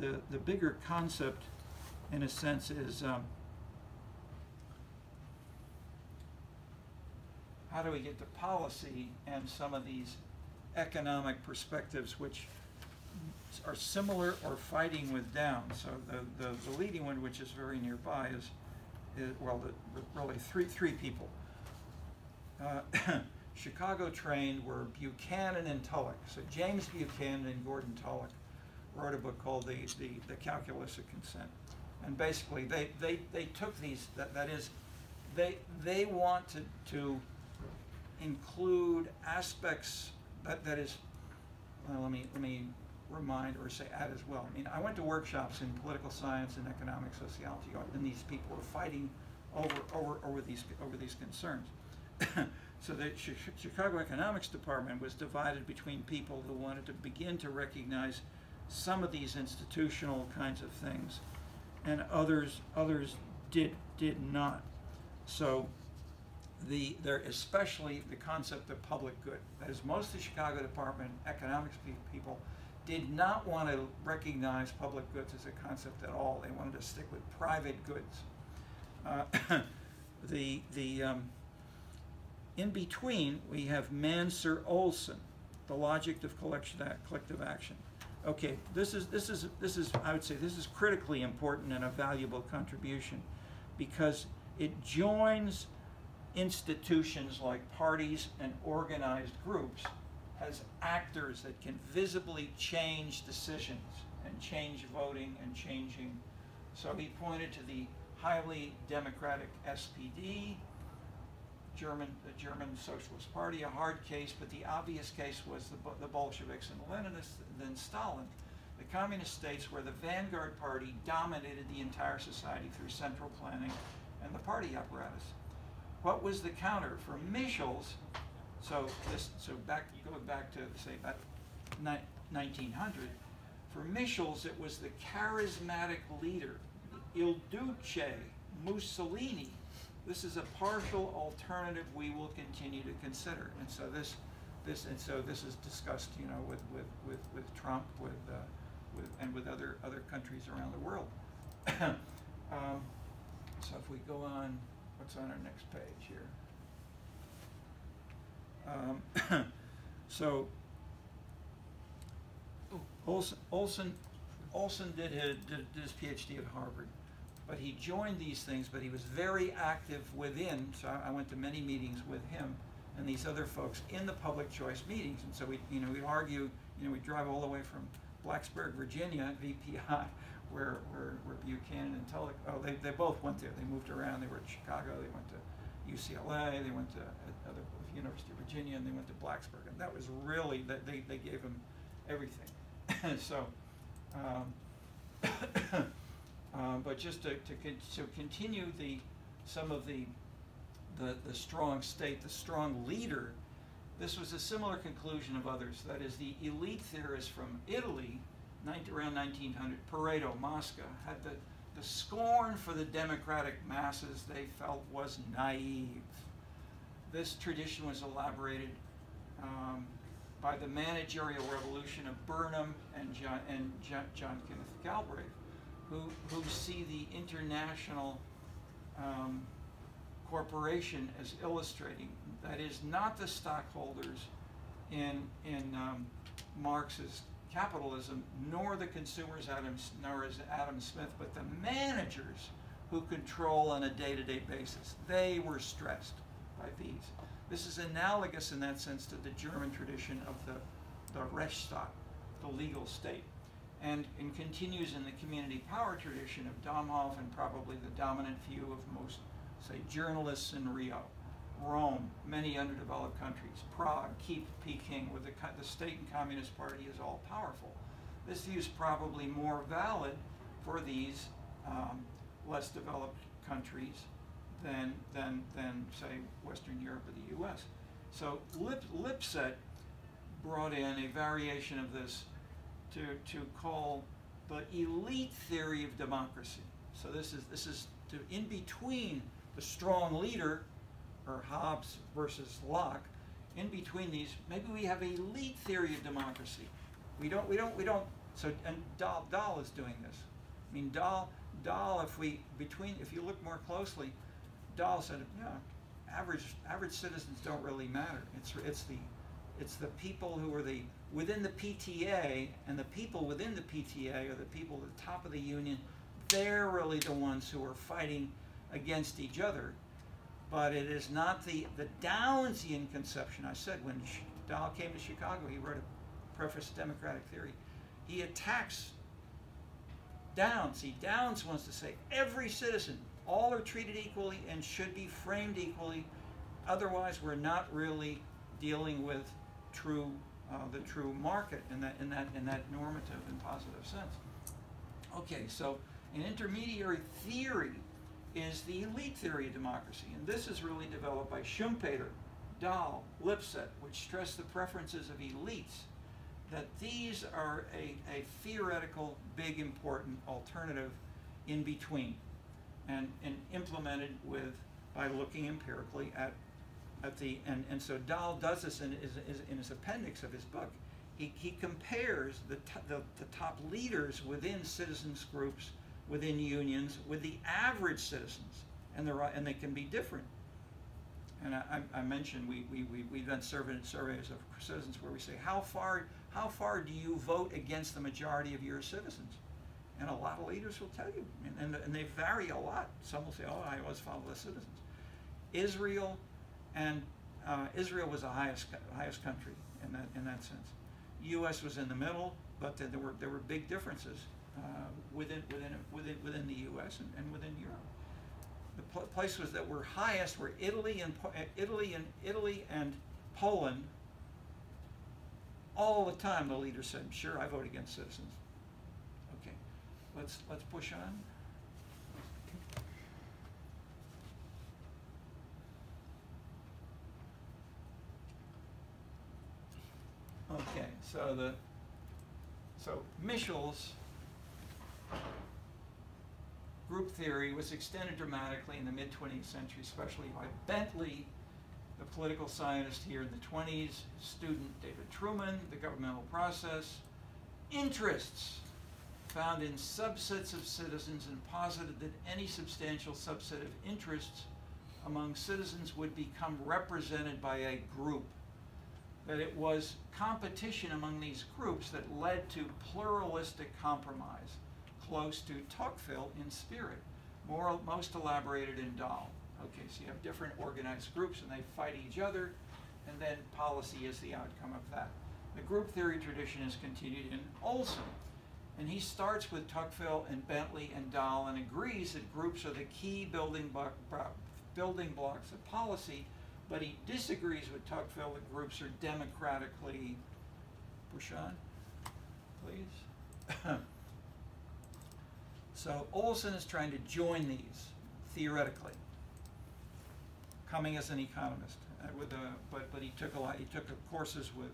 The bigger concept, in a sense, is how do we get to policy and some of these economic perspectives which are similar or fighting with Downs. So the leading one, which is very nearby, is really three people. Chicago trained were Buchanan and Tulloch. So James Buchanan and Gordon Tulloch wrote a book called the Calculus of Consent. And basically they took these, that is, they wanted to include aspects that is, well, let me remind or say add as well. I mean, I went to workshops in political science and economic sociology, and these people were fighting over these concerns. So the Chicago Economics Department was divided between people who wanted to begin to recognize some of these institutional kinds of things, and others did not. So there especially the concept of public good. That is, most of the Chicago Department economics people did not want to recognize public goods as a concept at all. They wanted to stick with private goods. In between, we have Mansur Olson, the logic of collective action. Okay, this is I would say this is critically important and a valuable contribution, because it joins institutions like parties and organized groups as actors that can visibly change decisions and change voting and changing. So he pointed to the highly democratic SPD, the German Socialist Party, a hard case, but the obvious case was the Bolsheviks and the Leninists, then Stalin. The communist states where the vanguard party dominated the entire society through central planning and the party apparatus. What was the counter for Michel's? Going back to say about 1900, for Michel's it was the charismatic leader, Il Duce, Mussolini. This is a partial alternative we will continue to consider, and so this is discussed, you know, with Trump, and with other countries around the world. So if we go on, what's on our next page here? So Olson did his PhD at Harvard, but he joined these things, but he was very active within, so I went to many meetings with him and these other folks in the public choice meetings. And so we'd argue, we'd drive all the way from Blacksburg, Virginia, VPI, where Buchanan and Tulloch, they both went there. They moved around. They were at Chicago. They went to UCLA. They went to University of Virginia, and they went to Blacksburg. And that was really, they gave him everything. So, but just to continue some of the strong state, the strong leader, this was a similar conclusion of others. That is, the elite theorists from Italy, around 1900, Pareto, Mosca, had the scorn for the democratic masses they felt was naive. This tradition was elaborated by the managerial revolution of Burnham and John Kenneth Galbraith, who see the international corporation as illustrating, that is, not the stockholders in Marx's capitalism, nor the consumers, nor as Adam Smith, but the managers who control on a day-to-day basis. They were stressed by these. This is analogous in that sense to the German tradition of the Rechtsstaat, the legal state. and continues in the community power tradition of Domhoff and probably the dominant view of most, say, journalists in Rio, Rome, many underdeveloped countries, Prague, Peking, where the state and Communist Party is all powerful. This view is probably more valid for these less developed countries than say, Western Europe or the U.S. So Lipset brought in a variation of this to call the elite theory of democracy. So this is in between the strong leader, or Hobbes versus Locke. In between these, maybe we have an elite theory of democracy. We don't. So, and Dahl is doing this. I mean, Dahl. If you look more closely, Dahl said, yeah, average citizens don't really matter. It's the people who are within the PTA, and the people within the PTA are the people at the top of the union. They're really the ones who are fighting against each other. But it is not the Downsian conception. I said when Dahl came to Chicago, he wrote a preface to democratic theory. He attacks Downs. Downs wants to say every citizen, all are treated equally and should be framed equally. Otherwise, we're not really dealing with the true market in that normative and positive sense. Okay, so an intermediary theory is the elite theory of democracy, and this is really developed by Schumpeter, Dahl, Lipset, which stress the preferences of elites, that these are a theoretical, big, important alternative in between, and implemented by looking empirically at the, and so Dahl does this in his appendix of his book. He compares the top leaders within citizens groups, within unions, with the average citizens, and they can be different. And I mentioned we've done surveys of citizens where we say, how far do you vote against the majority of your citizens? And a lot of leaders will tell you, and they vary a lot. Some will say, oh, I always follow the citizens. Israel was the highest country in that sense. U.S. was in the middle, but then there were big differences within the U.S. and within Europe. The places that were highest were Italy and Poland. All the time, the leader said, "Sure, I vote against citizens." Okay, let's push on. Okay, so Michel's group theory was extended dramatically in the mid-20th century, especially by Bentley, the political scientist here in the 20s, student David Truman, the governmental process, interests found in subsets of citizens, and posited that any substantial subset of interests among citizens would become represented by a group. That it was competition among these groups that led to pluralistic compromise, close to Tocqueville in spirit, most elaborated in Dahl. Okay, so you have different organized groups and they fight each other, and then policy is the outcome of that. The group theory tradition is continued in Olson, and he starts with Tocqueville and Bentley and Dahl and agrees that groups are the key building blocks of policy, but he disagrees with Tocqueville that groups are democratically, push on, please. So Olson is trying to join these theoretically, coming as an economist, but he took courses with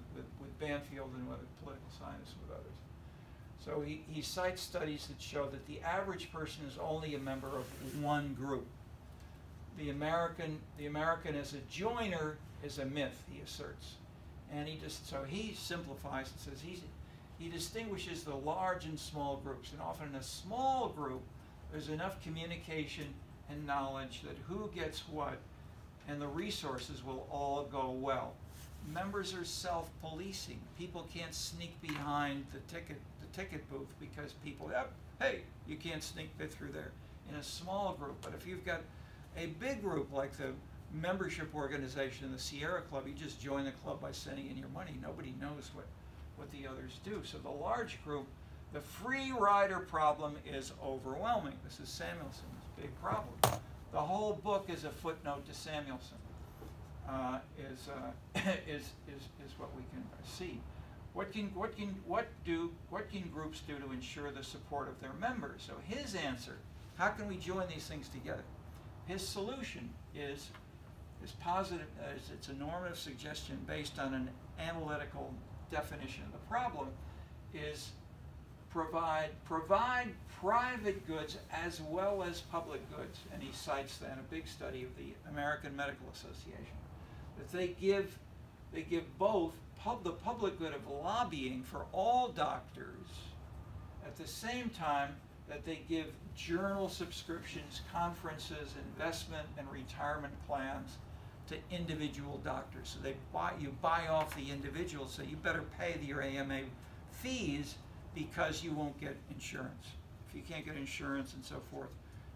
Banfield and with political science and with others. So he cites studies that show that the average person is only a member of one group. The American as a joiner is a myth, he asserts, and he simplifies and says he distinguishes the large and small groups, and often in a small group there's enough communication and knowledge that who gets what and the resources will all go well. Members are self-policing. People can't sneak behind the ticket booth because people, hey, you can't sneak through there in a small group. But if you've got a big group like the membership organization in the Sierra Club, you just join the club by sending in your money. Nobody knows what the others do. So the large group The free rider problem is overwhelming. This is Samuelson's big problem. The whole book is a footnote to Samuelson. Is what we can see. What can groups do to ensure the support of their members? So his answer, how can we join these things together? His solution is positive. It's a normative suggestion based on an analytical definition of the problem. Is provide private goods as well as public goods, and he cites that in a big study of the American Medical Association. That they give both the public good of lobbying for all doctors at the same time that they give journal subscriptions, conferences, investment, and retirement plans to individual doctors. So you buy off the individual, so you better pay your AMA fees because you won't get insurance. If you can't get insurance and so forth.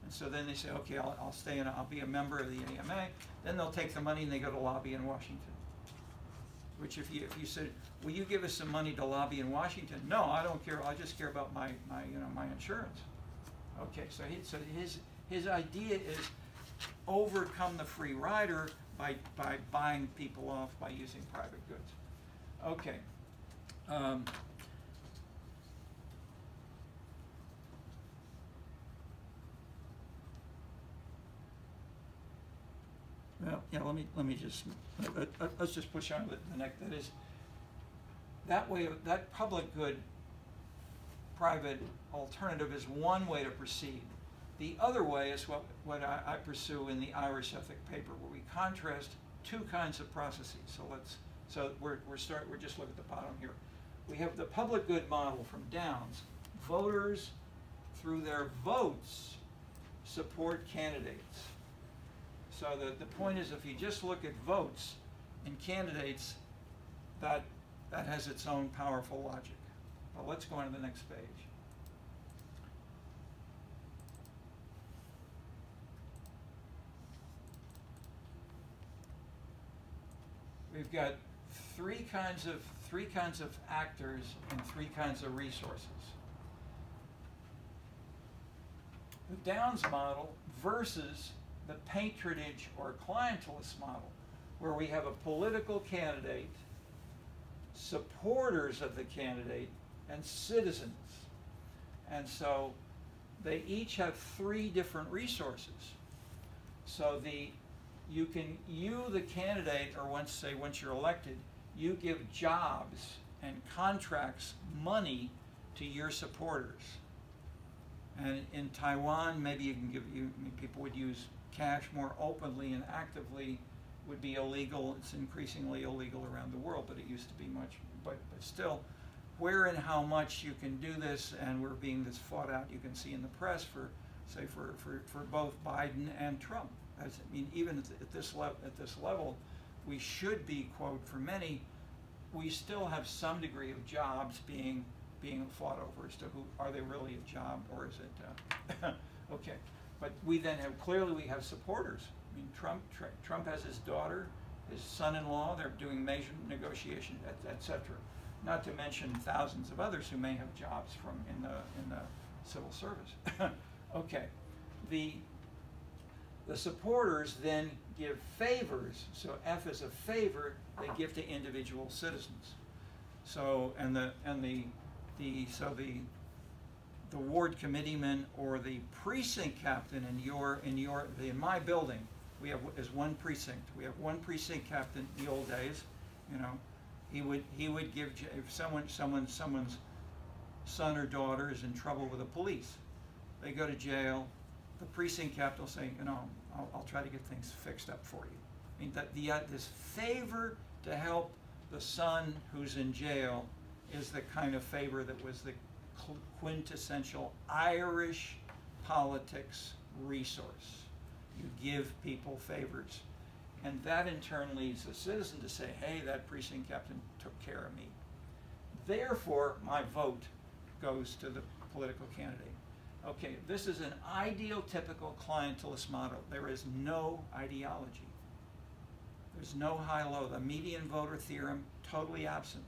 And so then they say, okay, I'll stay and I'll be a member of the AMA. Then they'll take the money and they go to lobby in Washington. Which if you said, will you give us some money to lobby in Washington? No, I don't care. I just care about my insurance. Okay, so his idea is overcome the free rider by buying people off by using private goods. Okay. Well, yeah. Let's just push on with the next. That is, that way, that public good, private alternative is one way to proceed. The other way is what I pursue in the Irish Ethic paper, where we contrast two kinds of processes. So we're just looking at the bottom here. We have the public good model from Downs. Voters, through their votes, support candidates. So the point is, if you just look at votes and candidates, that has its own powerful logic. Well, let's go on to the next page. We've got three kinds of actors and three kinds of resources. The Downs model versus the patronage or clientelist model, where we have a political candidate, supporters of the candidate, and citizens. And so they each have three different resources. So the candidate, or once you're elected, you give jobs and contracts, money to your supporters. And in Taiwan, maybe people would use cash more openly and actively. Would be illegal. It's increasingly illegal around the world, but it used to be much. But still, where and how much you can do this, and we're being this fought out. You can see in the press for both Biden and Trump. Even at this level, we should be, quote, for many, we still have some degree of jobs being fought over as to who are they really a job, or is it okay. But we then we have supporters. I mean, Trump has his daughter, his son-in-law. They're doing major negotiations, etc. Not to mention thousands of others who may have jobs in the civil service. Okay, the supporters then give favors. So F is a favor they give to individual citizens. So the ward committeeman or the precinct captain in my building, we have as one precinct. We have one precinct captain. In the old days, he would give, if someone's son or daughter is in trouble with the police, they go to jail. The precinct captain will say, I'll try to get things fixed up for you. I mean, this favor to help the son who's in jail is the kind of favor that was the quintessential Irish politics resource. You give people favors. And that in turn leads the citizen to say, hey, that precinct captain took care of me. Therefore, my vote goes to the political candidate. Okay, this is an ideal, typical clientelist model. There is no ideology. There's no high-low. The median voter theorem, totally absent.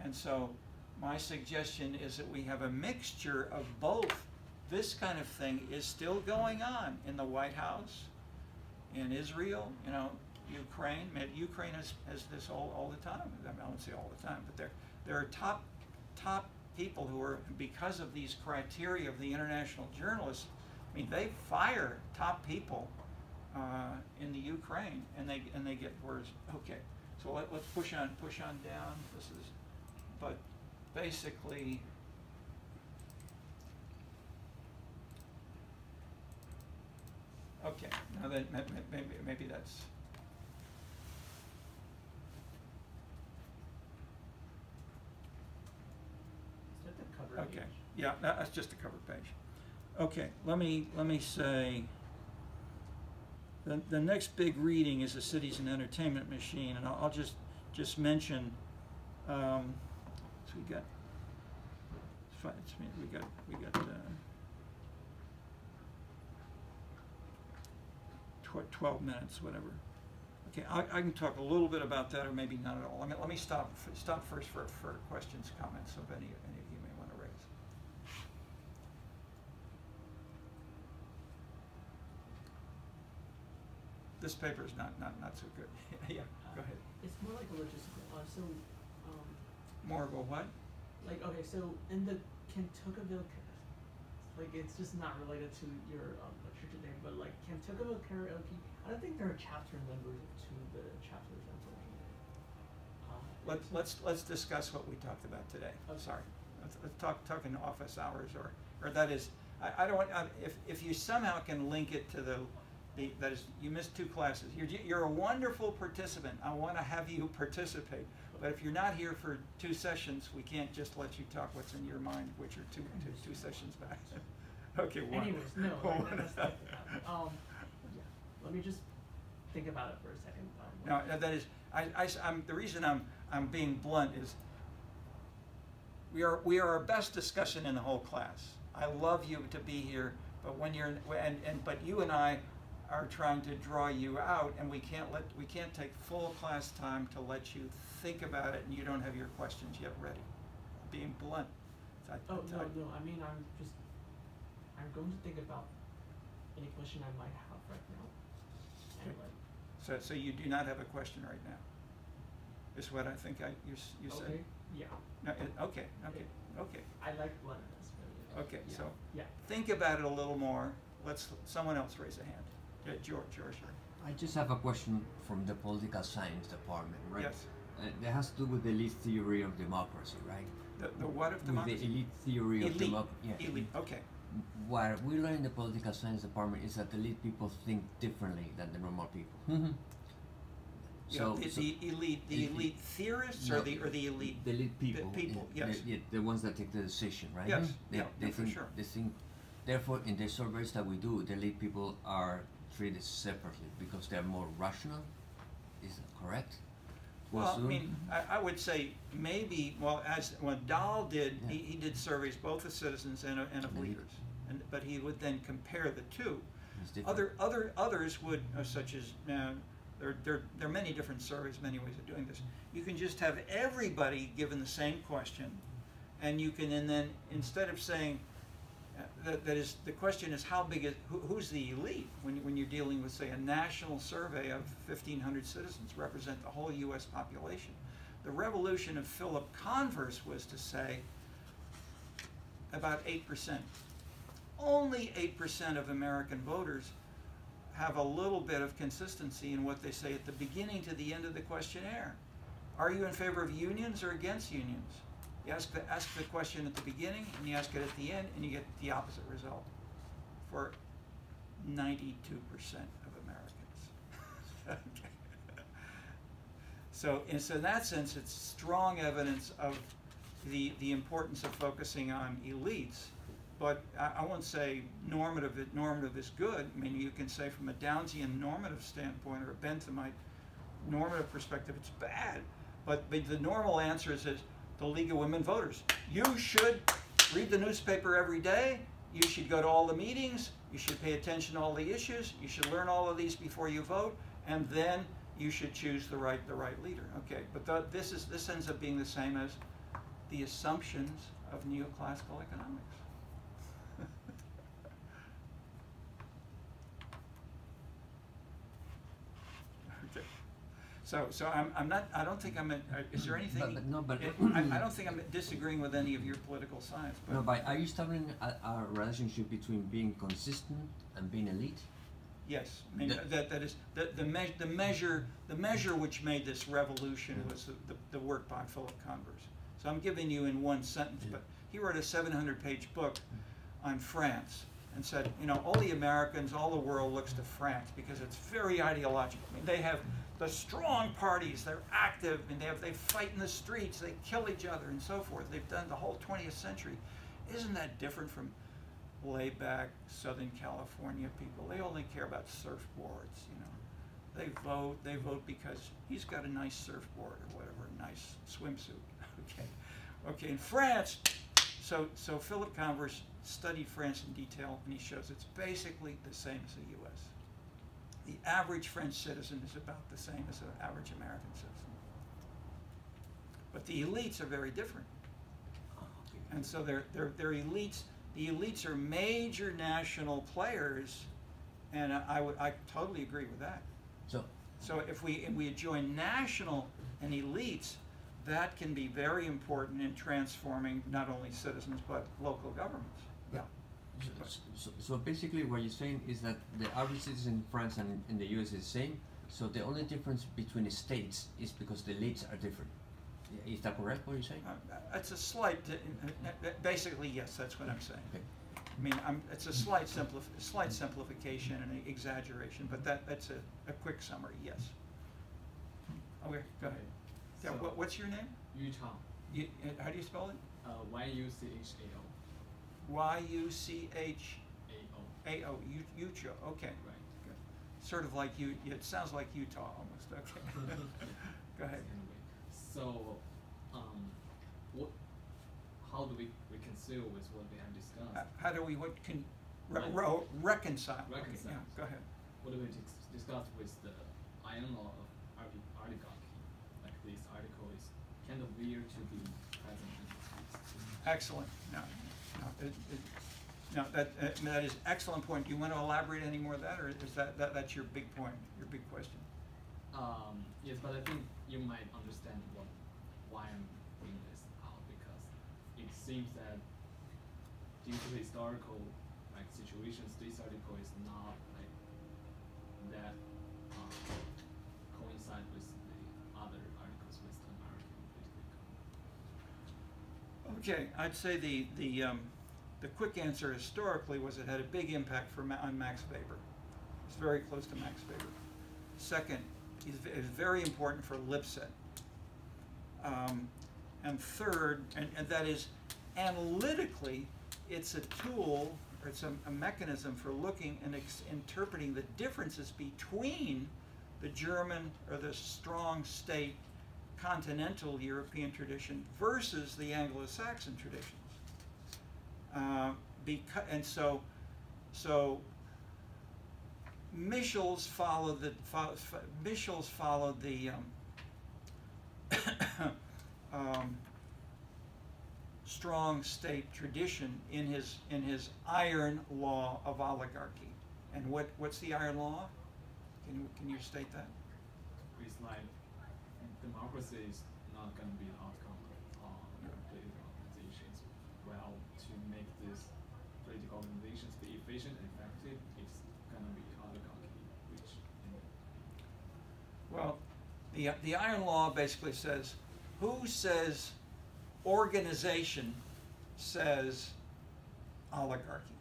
And so My suggestion is that we have a mixture of both. This kind of thing is still going on in the White House, in Israel, you know, Ukraine. Ukraine has this all the time. I mean, I won't say all the time, but there are top people who are, because of these criteria of the international journalists, I mean, they fire top people in the Ukraine, and they get words. Okay, so let's push on down. This is, but basically, okay. Now that maybe that's. Is that the cover Okay. page? Yeah, that's just a cover page. Okay, let me say the next big reading is the Cities and Entertainment Machine, and I'll just mention. So we got. It's fine. We got 12 minutes, whatever. Okay, I can talk a little bit about that, or maybe not at all. Let me stop first for questions, comments, if any of you may want to raise. This paper is not so good. Yeah, go ahead. It's more like a logistical. More of a what? Like, okay, so in the Kentuckyville, like, it's just not related to your lecture today, but like Kentuckyville karaoke, I don't think there are chapter numbers to the chapters, unfortunately. Let's discuss what we talked about today. Okay. Sorry, let's talk in office hours, or that is, I don't want, if you somehow can link it to that is, you missed 2 classes. You're a wonderful participant. I want to have you participate. But if you're not here for 2 sessions, we can't just let you talk what's in your mind, which are two sessions back. Okay, one. Anyways, no, like, that's like, yeah. Let me just think about it for a second. No, that is, I'm the reason I'm being blunt is we are our best discussion in the whole class. I love you to be here, but when you're but you and I are trying to draw you out, and we can't take full class time to let you think about it, and you don't have your questions yet ready. Being blunt. No. I mean, I'm going to think about any question I might have right now. And like. So you do not have a question right now. Is what I think you said. Okay. Yeah. No, okay. I like bluntness. But Okay. yeah. So yeah. think about it a little more. Someone else raise a hand. Yeah, George. I just have a question from the political science department, right? Yes. That has to do with the elite theory of democracy, right? The what of democracy? With the elite theory of democracy. Yeah. Elite. Okay. What we learn in the political science department is that elite people think differently than the normal people. So the elite theorists, no, or the elite? The elite people. The people. Yes. The ones that take the decision, right? Yes. They for think, sure. They think. Therefore, in the surveys that we do, the elite people are treated separately because they're more rational. Is that correct? Well, I mean, I would say maybe. Well, as when Dahl did, he did surveys both of citizens and of leaders, but he would then compare the two. Others would, such as there are many different surveys, many ways of doing this. You can just have everybody given the same question, and you can, and then instead of saying that is, the question is how big is who's the elite when you're dealing with, say, a national survey of 1,500 citizens represent the whole U.S. population. The revolution of Philip Converse was to say about 8%. Only 8% of American voters have a little bit of consistency in what they say at the beginning to the end of the questionnaire. Are you in favor of unions or against unions? You ask the question at the beginning, and you ask it at the end, and you get the opposite result for 92% of Americans. So in that sense, it's strong evidence of the importance of focusing on elites. But I won't say normative is good. I mean, you can say from a Downsian normative standpoint or a Benthamite normative perspective, it's bad. But the normal answer is the League of Women Voters. You should read the newspaper every day. You should go to all the meetings. You should pay attention to all the issues. You should learn all of these before you vote, and then you should choose the right leader. Okay, but this ends up being the same as the assumptions of neoclassical economics. Okay. So I'm not. I don't think I'm. Is there anything? But no, but I don't think I'm disagreeing with any of your political science. But no, but are you establishing a relationship between being consistent and being elite? yes, I mean that is the measure which made this revolution was the work by Philip Converse. So I'm giving you in one sentence, but he wrote a 700-page book on France and said, you know, all the Americans, all the world looks to France because it's very ideological. I mean, they have the strong parties, they're active, and they fight in the streets, they kill each other, and so forth. They've done the whole 20th century. Isn't that different from laid-back Southern California people? They only care about surfboards, you know. They vote because he's got a nice surfboard or whatever, a nice swimsuit. Okay, in France, so Philip Converse studied France in detail, and he shows it's basically the same as the U.S. The average French citizen is about the same as an average American citizen. But the elites are very different. And so they're elites. The elites are major national players, and I totally agree with that. So if we join national and elites, that can be very important in transforming not only citizens but local governments. Yeah. So basically what you're saying is that the average citizen in France and in the US is the same, so the only difference between the states is because the elites are different. Is that correct, what you're saying? It's a slight, basically yes, that's what I'm saying. Okay. I mean, it's a slight simplification and an exaggeration, but that's a quick summary, yes. Okay, go ahead. Yeah, So, what's your name? Utah. How do you spell it? Y-U-C-H-A-O. Y-U-C-H-A-O, Utah, okay. Right. Good. Sort of like you, it sounds like Utah almost, okay. Go ahead. Anyway, so, how do we reconcile with what we have discussed? How do we reconcile? Okay, Reconcile. yeah, go ahead. What do we discuss with the iron law of oligarchy? Like this article is kind of weird to be present in this text. Excellent. No, that is excellent point. Do you want to elaborate any more of that, or is that's your big point, your big question? Yes, but I think you might understand why I'm bringing this out, because it seems that due to historical situations, this article is not that coincide with the other articles with American political economy. Okay, I'd say the quick answer historically was it had a big impact on Max Weber. It's very close to Max Weber. Second, is very important for Lipset. And third, and that is analytically, it's a tool, or it's a mechanism for looking and interpreting the differences between the German or the strong state continental European tradition versus the Anglo-Saxon traditions. So Michels followed the strong state tradition in his iron law of oligarchy. And what's the iron law? Can you state that? It's like democracy is not going to be the outcome of political organizations. Well, to make these political organizations be efficient and effective, it's going to be oligarchy, which. Well, the iron law basically says, who says organization says oligarchy.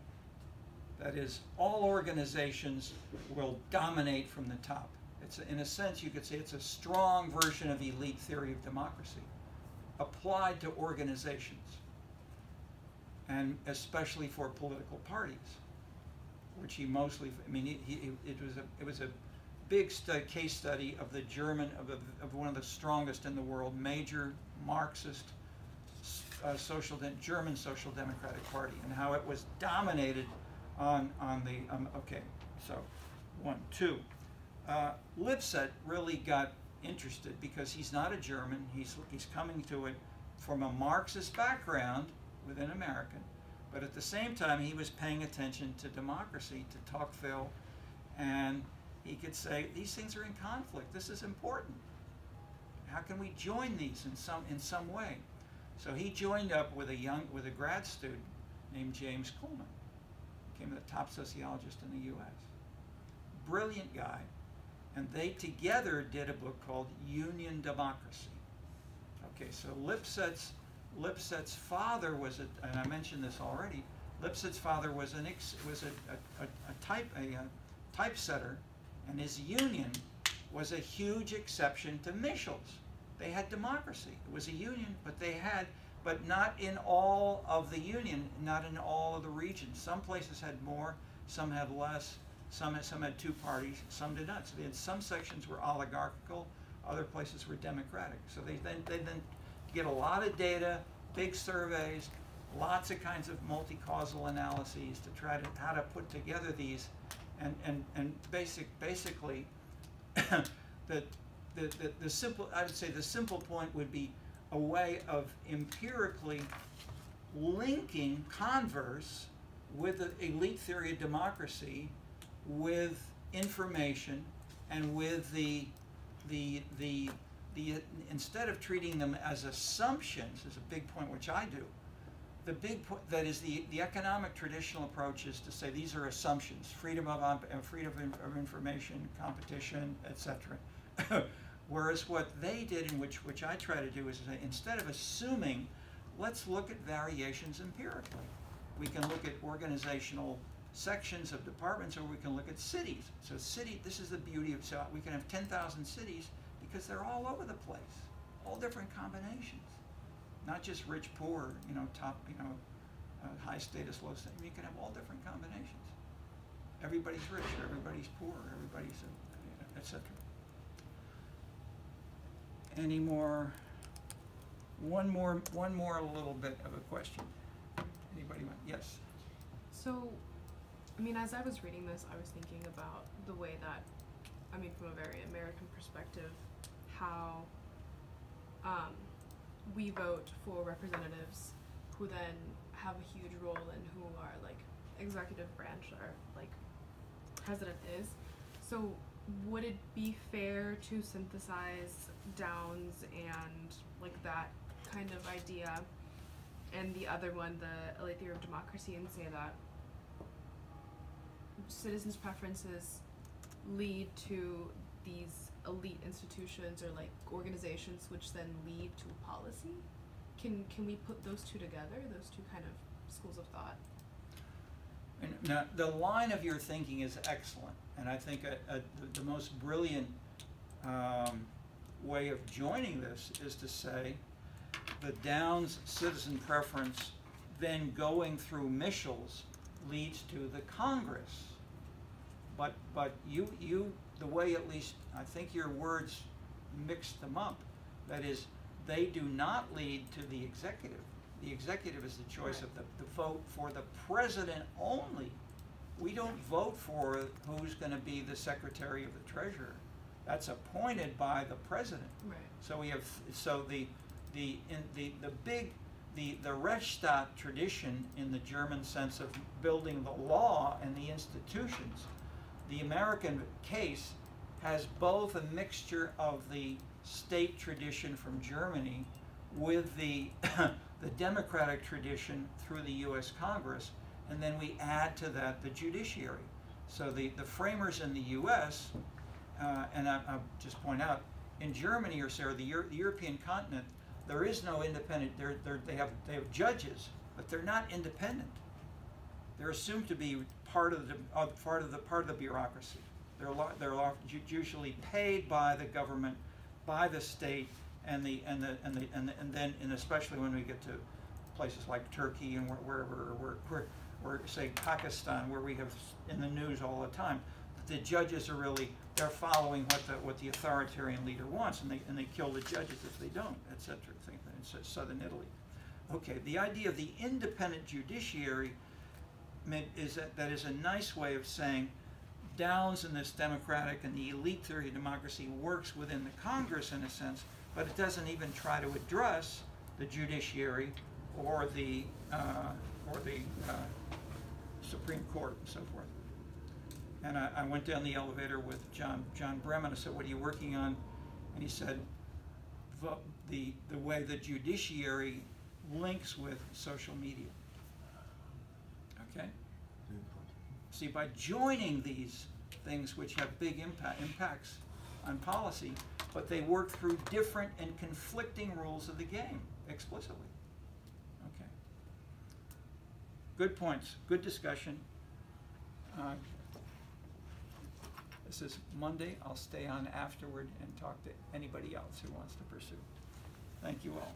That is, all organizations will dominate from the top. It's, in a sense, you could say it's a strong version of elite theory of democracy applied to organizations, and especially for political parties, which he mostly, I mean, it was a big case study of the German, of one of the strongest in the world, major Marxist German Social Democratic Party, and how it was dominated on the, okay, so 1, 2. Lipset really got interested because he's not a German, he's coming to it from a Marxist background within American, but at the same time he was paying attention to democracy, to Tocqueville, and he could say, these things are in conflict, this is important. How can we join these in some way? So he joined up with a grad student named James Coleman, became the top sociologist in the US. Brilliant guy. And they together did a book called Union Democracy. Okay, so Lipset's father was and I mentioned this already. Lipset's father was a typesetter, and his union was a huge exception to Michel's. They had democracy. It was a union, but not in all of the union, not in all of the regions. Some places had more, some had less. Some had two parties, some did not. So they had some sections were oligarchical, other places were democratic. So they then get a lot of data, big surveys, lots of kinds of multi-causal analyses to try to how to put together these, and basically the simple, I would say the simple point would be a way of empirically linking converse with the elite theory of democracy with information and with the instead of treating them as assumptions, is a big point which I do. The big point that is the economic traditional approach is to say these are assumptions: freedom of information, competition, etc. Whereas what they did, and which I try to do, is say, instead of assuming, let's look at variations empirically. We can look at organizational sections of departments, or we can look at cities. So this is the beauty of, so we can have 10,000 cities because they're all over the place, all different combinations, not just rich, poor, top, high status, low status. You can have all different combinations. Everybody's rich, everybody's poor, everybody's, etc. Any more? One more little bit of a question. Anybody want? Yes. So, I mean, as I was reading this, I was thinking about the way that, I mean, from a very American perspective, how we vote for representatives who then have a huge role in who our, like, executive branch, our, like, president is. So, would it be fair to synthesize Downs and, like, that kind of idea and the other one, the elite theory of democracy, and say that citizens' preferences lead to these elite institutions or like organizations, which then lead to policy? Can we put those two together, those two kind of schools of thought? And now, the line of your thinking is excellent, and I think the most brilliant way of joining this is to say the Downs citizen preference then going through Michel's leads to the Congress. But you the way, at least I think your words mixed them up, that is, they do not lead to the executive. The executive is the choice of the vote for the president only. We don't vote for who's going to be the secretary of the treasurer. That's appointed by the president. Right. So we have the Rechtsstaat tradition, in the German sense of building the law and the institutions. The American case has both a mixture of the state tradition from Germany with the the democratic tradition through the U.S. Congress, and then we add to that the judiciary. So the framers in the U.S., and I'll just point out, in Germany, or Sarah, the European continent, there is no independent. They have judges, but they're not independent. They're assumed to be part of the bureaucracy. They're usually paid by the government, by the state, and then especially when we get to places like Turkey and wherever, or say Pakistan, where we have in the news all the time, the judges are really, they're following what the authoritarian leader wants, and they kill the judges if they don't, etc. In southern Italy. Okay, the idea of the independent judiciary is that is a nice way of saying Downs in this democratic and the elite theory of democracy works within the Congress in a sense, but it doesn't even try to address the judiciary, or the Supreme Court, and so forth. And I went down the elevator with John Bremen. I said, "What are you working on?" And he said, the way the judiciary links with social media. Okay? See, by joining these things which have big impacts on policy, but they work through different and conflicting rules of the game explicitly. Okay. Good points. Good discussion. This is Monday. I'll stay on afterward and talk to anybody else who wants to pursue. Thank you all.